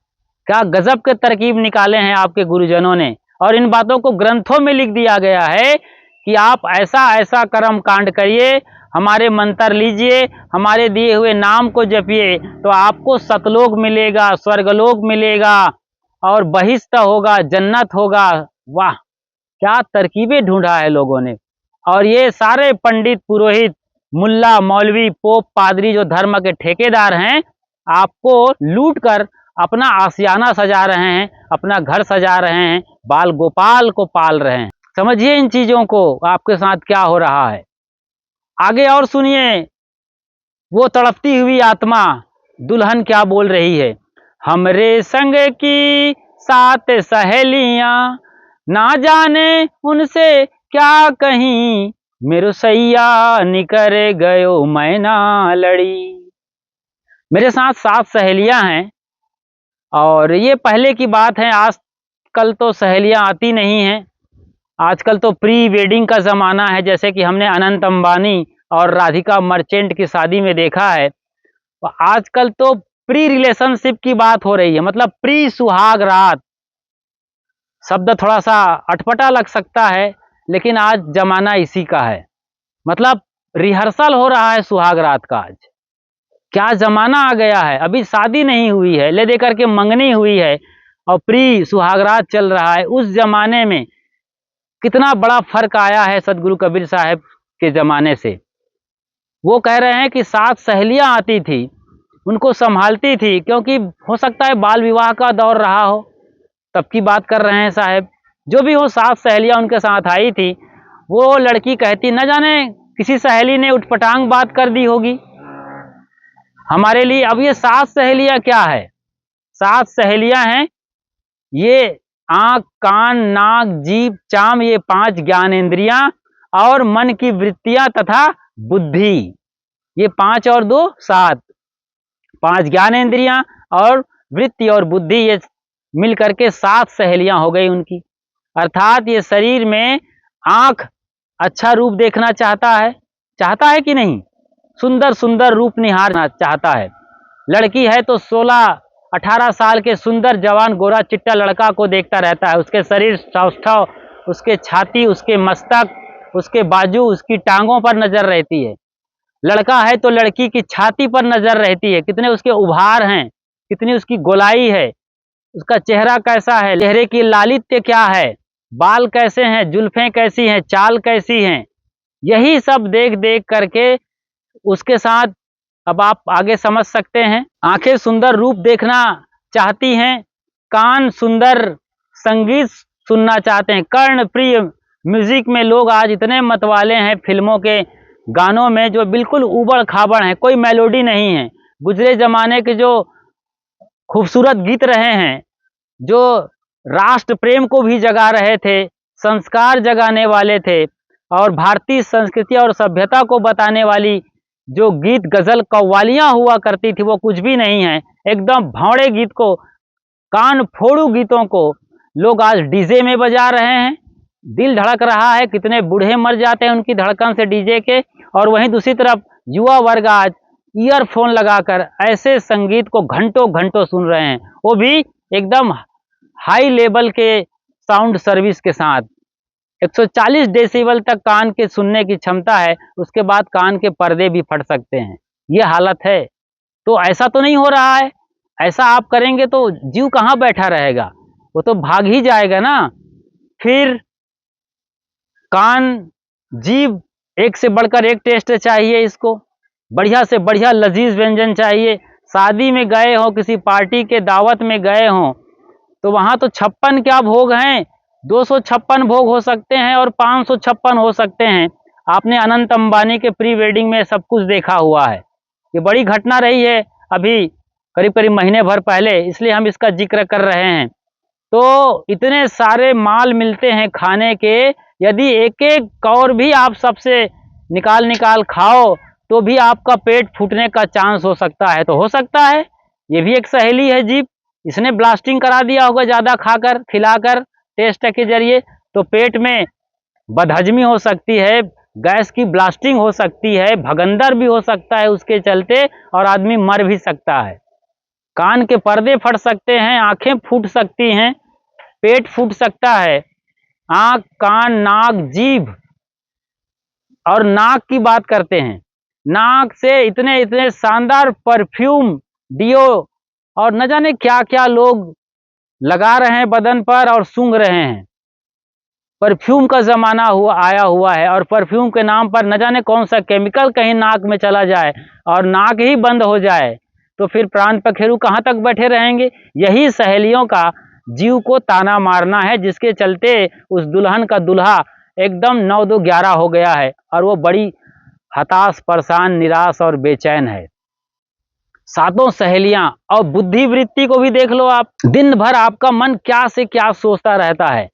क्या गजब के तरकीब निकाले हैं आपके गुरुजनों ने। और इन बातों को ग्रंथों में लिख दिया गया है कि आप ऐसा ऐसा कर्म कांड करिए, हमारे मंत्र लीजिए, हमारे दिए हुए नाम को जपिए, तो आपको सतलोक मिलेगा, स्वर्गलोक मिलेगा और बहिश्त होगा, जन्नत होगा। वाह, क्या तरकीबें ढूंढा है लोगों ने। और ये सारे पंडित पुरोहित मुल्ला मौलवी पोप पादरी जो धर्म के ठेकेदार हैं, आपको लूट कर अपना आशियाना सजा रहे हैं, अपना घर सजा रहे हैं, बाल गोपाल को पाल रहे हैं। समझिए इन चीजों को, आपके साथ क्या हो रहा है। आगे और सुनिए, वो तड़पती हुई आत्मा दुल्हन क्या बोल रही है। हमरे संग की 7 सहेलियां, ना जाने उनसे क्या कहीं, मेरो सैया निकर गयो मैं ना लड़ी। मेरे साथ 7 सहेलियां हैं और ये पहले की बात है, आजकल तो सहेलियां आती नहीं हैं। आजकल तो प्री वेडिंग का ज़माना है, जैसे कि हमने अनंत अंबानी और राधिका मर्चेंट की शादी में देखा है। तो आजकल तो प्री रिलेशनशिप की बात हो रही है, मतलब प्री सुहाग रात। शब्द थोड़ा सा अटपटा लग सकता है, लेकिन आज जमाना इसी का है। मतलब रिहर्सल हो रहा है सुहाग रात का। आज क्या जमाना आ गया है, अभी शादी नहीं हुई है, ले दे करके मंगनी हुई है और प्री सुहागरात चल रहा है। उस जमाने में कितना बड़ा फर्क आया है सदगुरु कबीर साहब के जमाने से। वो कह रहे हैं कि 7 सहेलियां आती थी, उनको संभालती थी, क्योंकि हो सकता है बाल विवाह का दौर रहा हो, तब की बात कर रहे हैं साहब। जो भी हो, 7 सहेलियां उनके साथ आई थी। वो लड़की कहती, न जाने किसी सहेली ने उठपटांग बात कर दी होगी हमारे लिए। अब ये 7 सहेलियां क्या है? 7 सहेलियां हैं, ये आंख कान नाक जीभ चाम, ये 5 ज्ञानेंद्रियां और मन की वृत्तियां तथा बुद्धि। ये 5 और 2 7, 5 ज्ञानेंद्रियां और वृत्ति और बुद्धि, ये मिल करके 7 सहेलियां हो गई उनकी। अर्थात ये शरीर में आंख अच्छा रूप देखना चाहता है कि नहीं? सुंदर सुंदर रूप निहारना चाहता है। लड़की है तो 16-18 साल के सुंदर जवान गोरा चिट्टा लड़का को देखता रहता है। उसके शरीर सौष्ठव, उसके छाती, उसके मस्तक, उसके बाजू, उसकी टांगों पर नजर रहती है। लड़का है तो लड़की की छाती पर नजर रहती है, कितने उसके उभार हैं, कितनी उसकी गोलाई है, उसका चेहरा कैसा है, चेहरे की लालित्य क्या है, बाल कैसे हैं, जुल्फें कैसी हैं, चाल कैसी हैं। यही सब देख देख करके उसके साथ, अब आप आगे समझ सकते हैं। आंखें सुंदर रूप देखना चाहती हैं, कान सुंदर संगीत सुनना चाहते हैं, कर्ण प्रिय म्यूजिक में लोग आज इतने मतवाले हैं, फिल्मों के गानों में जो बिल्कुल ऊबड़ खाबड़ हैं, कोई मेलोडी नहीं है। गुजरे जमाने के जो खूबसूरत गीत रहे हैं, जो राष्ट्र प्रेम को भी जगा रहे थे, संस्कार जगाने वाले थे और भारतीय संस्कृति और सभ्यता को बताने वाली जो गीत गजल कव्वालियां हुआ करती थी वो कुछ भी नहीं है। एकदम भौड़े गीत को, कान फोड़ू गीतों को लोग आज डीजे में बजा रहे हैं। दिल धड़क रहा है, कितने बूढ़े मर जाते हैं उनकी धड़कन से डीजे के, और वहीं दूसरी तरफ युवा वर्ग आज ईयरफोन लगाकर ऐसे संगीत को घंटों घंटों सुन रहे हैं, वो भी एकदम हाई लेवल के साउंड सर्विस के साथ। 140 डेसिबल तक कान के सुनने की क्षमता है, उसके बाद कान के पर्दे भी फट सकते हैं। ये हालत है। तो ऐसा तो नहीं हो रहा है। ऐसा आप करेंगे तो जीव कहाँ बैठा रहेगा, वो तो भाग ही जाएगा ना। फिर कान, जीभ, एक से बढ़कर एक टेस्ट चाहिए इसको, बढ़िया से बढ़िया लजीज व्यंजन चाहिए। शादी में गए हो, किसी पार्टी के दावत में गए हो, तो वहाँ तो 56 क्या भोग हैं, 256 भोग हो सकते हैं और 556 हो सकते हैं। आपने अनंत अंबानी के प्री वेडिंग में सब कुछ देखा हुआ है। ये बड़ी घटना रही है अभी करीब करीब महीने भर पहले, इसलिए हम इसका जिक्र कर रहे हैं। तो इतने सारे माल मिलते हैं खाने के, यदि एक एक कौर भी आप सबसे निकाल निकाल खाओ तो भी आपका पेट फूटने का चांस हो सकता है। तो हो सकता है ये भी एक सहेली है जीभ, इसने ब्लास्टिंग करा दिया होगा ज़्यादा खाकर खिलाकर टेस्ट के जरिए, तो पेट में बदहजमी हो सकती है, गैस की ब्लास्टिंग हो सकती है, भगंदर भी हो सकता है उसके चलते, और आदमी मर भी सकता है। कान के पर्दे फट सकते हैं, आंखें फूट सकती हैं, पेट फूट सकता है। आंख, कान, नाक, जीभ, और नाक की बात करते हैं, नाक से इतने इतने शानदार परफ्यूम, डियो और न जाने क्या क्या लोग लगा रहे हैं बदन पर और सूंघ रहे हैं। परफ्यूम का जमाना आया हुआ है, और परफ्यूम के नाम पर न जाने कौन सा केमिकल कहीं नाक में चला जाए और नाक ही बंद हो जाए, तो फिर प्राण पखेरु कहाँ तक बैठे रहेंगे। यही सहेलियों का जीव को ताना मारना है, जिसके चलते उस दुल्हन का दूल्हा एकदम 9-2-11 हो गया है और वो बड़ी हताश, परेशान, निराश और बेचैन है। सातों सहेलियां, और बुद्धिवृत्ति को भी देख लो आप, दिन भर आपका मन क्या से क्या सोचता रहता है,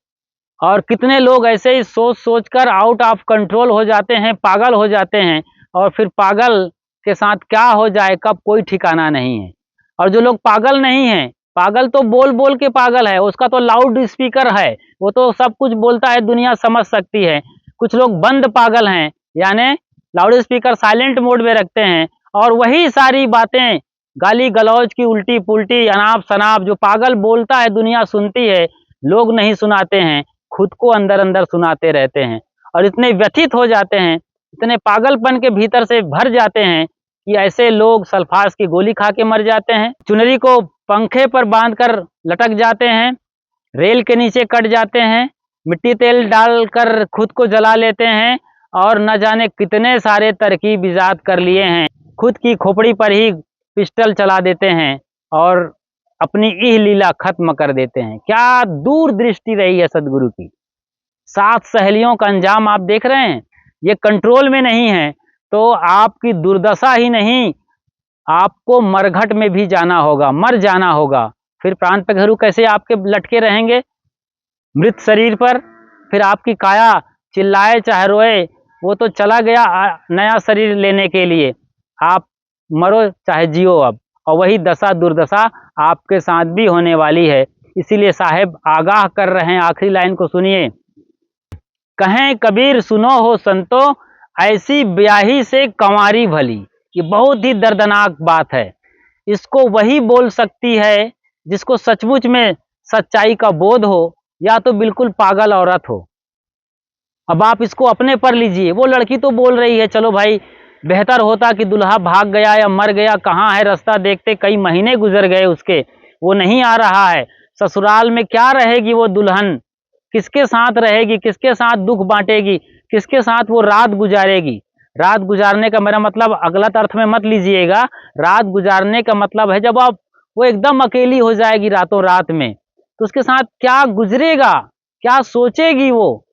और कितने लोग ऐसे ही सोच सोच कर आउट ऑफ कंट्रोल हो जाते हैं, पागल हो जाते हैं, और फिर पागल के साथ क्या हो जाए कब कोई ठिकाना नहीं है। और जो लोग पागल नहीं हैं, पागल तो बोल बोल के पागल है, उसका तो लाउड स्पीकर है, वो तो सब कुछ बोलता है, दुनिया समझ सकती है। कुछ लोग बंद पागल हैं, यानी लाउड स्पीकर साइलेंट मोड में रखते हैं, और वही सारी बातें, गाली गलौज की उल्टी पुल्टी, अनाप शनाप, जो पागल बोलता है दुनिया सुनती है, लोग नहीं सुनाते हैं, खुद को अंदर अंदर सुनाते रहते हैं, और इतने व्यथित हो जाते हैं, इतने पागलपन के भीतर से भर जाते हैं कि ऐसे लोग सल्फास की गोली खा के मर जाते हैं, चुनरी को पंखे पर बांधकर लटक जाते हैं, रेल के नीचे कट जाते हैं, मिट्टी तेल डालकर खुद को जला लेते हैं, और न जाने कितने सारे तरकीब इजाद कर लिए हैं। खुद की खोपड़ी पर ही पिस्टल चला देते हैं और अपनी इह लीला खत्म कर देते हैं। क्या दूरदृष्टि रही है सदगुरु की। 7 सहेलियों का अंजाम आप देख रहे हैं, ये कंट्रोल में नहीं है तो आपकी दुर्दशा ही नहीं, आपको मरघट में भी जाना होगा, मर जाना होगा। फिर प्राण पखेरु कैसे आपके लटके रहेंगे मृत शरीर पर। फिर आपकी काया चिल्लाए चाहे रोए, वो तो चला गया नया शरीर लेने के लिए, आप मरो चाहे जियो अब, और वही दशा दुर्दशा आपके साथ भी होने वाली है। इसीलिए साहेब आगाह कर रहे हैं, आखिरी लाइन को सुनिए। कहें कबीर सुनो हो संतो, ऐसी ब्याही से कंवारी भली। ये बहुत ही दर्दनाक बात है, इसको वही बोल सकती है जिसको सचमुच में सच्चाई का बोध हो, या तो बिल्कुल पागल औरत हो। अब आप इसको अपने पर लीजिए, वो लड़की तो बोल रही है चलो भाई बेहतर होता कि दुल्हा भाग गया या मर गया, कहाँ है रास्ता देखते, कई महीने गुजर गए उसके, वो नहीं आ रहा है। ससुराल में क्या रहेगी वो दुल्हन, किसके साथ रहेगी, किसके साथ दुख बांटेगी, किसके साथ वो रात गुजारेगी। रात गुजारने का मेरा मतलब गलत अर्थ में मत लीजिएगा, रात गुजारने का मतलब है जब आप वो एकदम अकेली हो जाएगी रातों रात में, तो उसके साथ क्या गुजरेगा, क्या सोचेगी वो।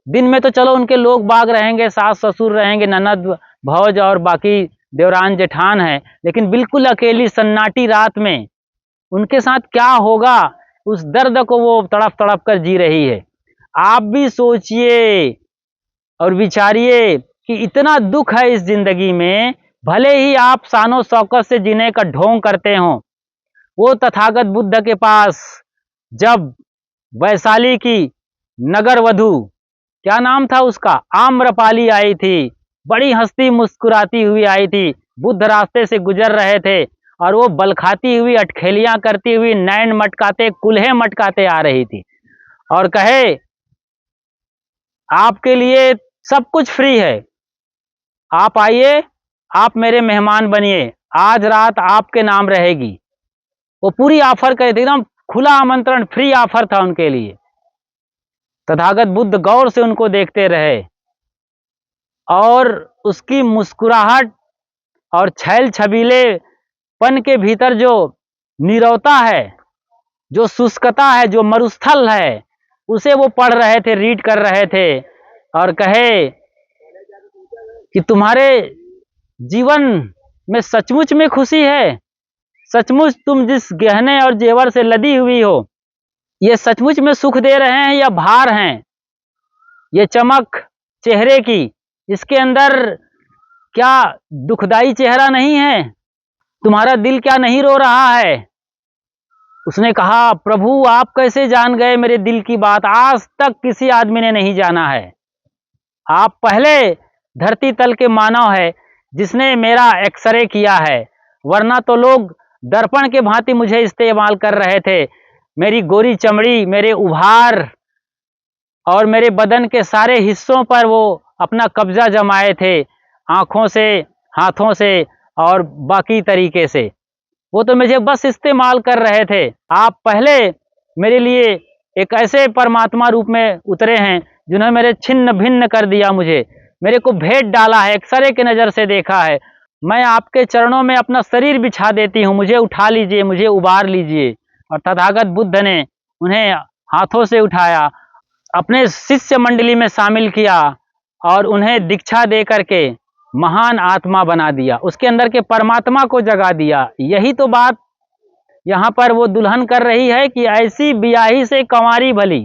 दिन में तो चलो उनके लोग बाग रहेंगे, सास ससुर रहेंगे, ननद भौज और बाकी देवरान जेठान है, लेकिन बिल्कुल अकेली सन्नाटी रात में उनके साथ क्या होगा, उस दर्द को वो तड़प तड़प कर जी रही है। आप भी सोचिए और विचारिए कि इतना दुख है इस जिंदगी में, भले ही आप शानो शौकत से जीने का ढोंग करते हो। वो तथागत बुद्ध के पास जब वैशाली की नगर वधु, क्या नाम था उसका, आम्रपाली आई थी, बड़ी हंसती मुस्कुराती हुई आई थी। बुद्ध रास्ते से गुजर रहे थे और वो बलखाती हुई, अटखेलियां करती हुई, नैन मटकाते, कुल्हे मटकाते आ रही थी और कहे, आपके लिए सब कुछ फ्री है, आप आइए, आप मेरे मेहमान बनिए, आज रात आपके नाम रहेगी। वो पूरी ऑफर करे थे, एकदम खुला आमंत्रण, फ्री ऑफर था उनके लिए। तथागत बुद्ध गौर से उनको देखते रहे और उसकी मुस्कुराहट और छैल छबीलेपन के भीतर जो नीरवता है, जो शुष्कता है, जो मरुस्थल है, उसे वो पढ़ रहे थे, रीड कर रहे थे और कहे कि तुम्हारे जीवन में सचमुच में खुशी है, सचमुच तुम जिस गहने और जेवर से लदी हुई हो, ये सचमुच में सुख दे रहे हैं या भार हैं? ये चमक चेहरे की, इसके अंदर क्या दुखदाई चेहरा नहीं है? तुम्हारा दिल क्या नहीं रो रहा है? उसने कहा, प्रभु आप कैसे जान गए मेरे दिल की बात? आज तक किसी आदमी ने नहीं जाना है। आप पहले धरती तल के मानव है जिसने मेरा एक्सरे किया है, वरना तो लोग दर्पण के भांति मुझे इस्तेमाल कर रहे थे। मेरी गोरी चमड़ी, मेरे उभार और मेरे बदन के सारे हिस्सों पर वो अपना कब्जा जमाए थे, आंखों से, हाथों से और बाकी तरीके से। वो तो मुझे बस इस्तेमाल कर रहे थे। आप पहले मेरे लिए एक ऐसे परमात्मा रूप में उतरे हैं जिन्होंने मेरे छिन्न भिन्न कर दिया, मुझे मेरे को भेंट डाला है, एक्सरे की नज़र से देखा है। मैं आपके चरणों में अपना शरीर बिछा देती हूँ, मुझे उठा लीजिए, मुझे उबार लीजिए। और तथागत बुद्ध ने उन्हें हाथों से उठाया, अपने शिष्य मंडली में शामिल किया और उन्हें दीक्षा दे करके महान आत्मा बना दिया, उसके अंदर के परमात्मा को जगा दिया। यही तो बात यहाँ पर वो दुल्हन कर रही है कि ऐसी बियाही से कंवारी भली,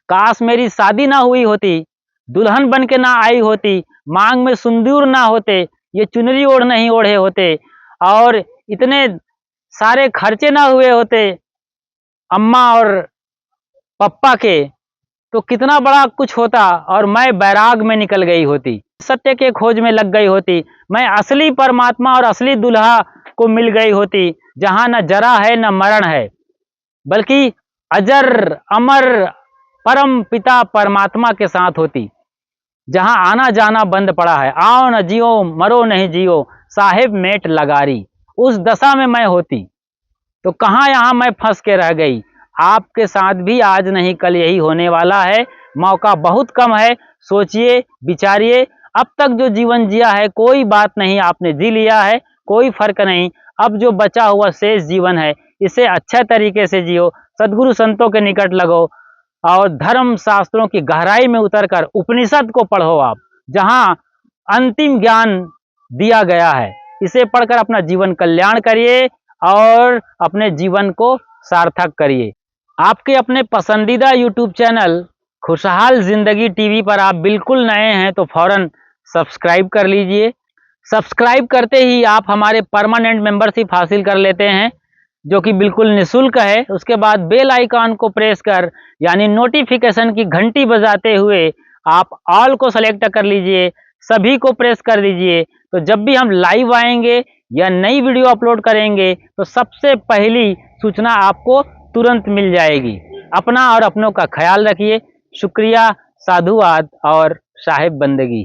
काश मेरी शादी ना हुई होती, दुल्हन बन के ना आई होती, मांग में सिंदूर ना होते, ये चुनरी ओढ़ नहीं ओढ़े होते और इतने सारे खर्चे ना हुए होते अम्मा और पप्पा के, तो कितना बड़ा कुछ होता और मैं बैराग में निकल गई होती, सत्य के खोज में लग गई होती, मैं असली परमात्मा और असली दुल्हा को मिल गई होती, जहां न जरा है न मरण है, बल्कि अजर अमर परम पिता परमात्मा के साथ होती, जहां आना जाना बंद पड़ा है, आओ न जियो मरो नहीं जियो, साहेब मेट लगारी, उस दशा में मैं होती। तो कहाँ यहाँ मैं फंस के रह गई? आपके साथ भी आज नहीं कल यही होने वाला है, मौका बहुत कम है। सोचिए, विचारिए, अब तक जो जीवन जिया है कोई बात नहीं, आपने जी लिया है, कोई फर्क नहीं। अब जो बचा हुआ शेष जीवन है, इसे अच्छे तरीके से जियो, सद्गुरु संतों के निकट लगो और धर्म शास्त्रों की गहराई में उतरकर उपनिषद को पढ़ो आप, जहां अंतिम ज्ञान दिया गया है। इसे पढ़कर अपना जीवन कल्याण करिए और अपने जीवन को सार्थक करिए। आपके अपने पसंदीदा यूट्यूब चैनल खुशहाल जिंदगी टीवी पर आप बिल्कुल नए हैं तो फौरन सब्सक्राइब कर लीजिए। सब्सक्राइब करते ही आप हमारे परमानेंट मेंबरशिप हासिल कर लेते हैं, जो कि बिल्कुल निःशुल्क है। उसके बाद बेल आइकॉन को प्रेस कर, यानी नोटिफिकेशन की घंटी बजाते हुए आप ऑल को सेलेक्ट कर लीजिए, सभी को प्रेस कर दीजिए। तो जब भी हम लाइव आएंगे या नई वीडियो अपलोड करेंगे तो सबसे पहली सूचना आपको तुरंत मिल जाएगी। अपना और अपनों का ख्याल रखिए। शुक्रिया, साधुवाद और साहिब बंदगी।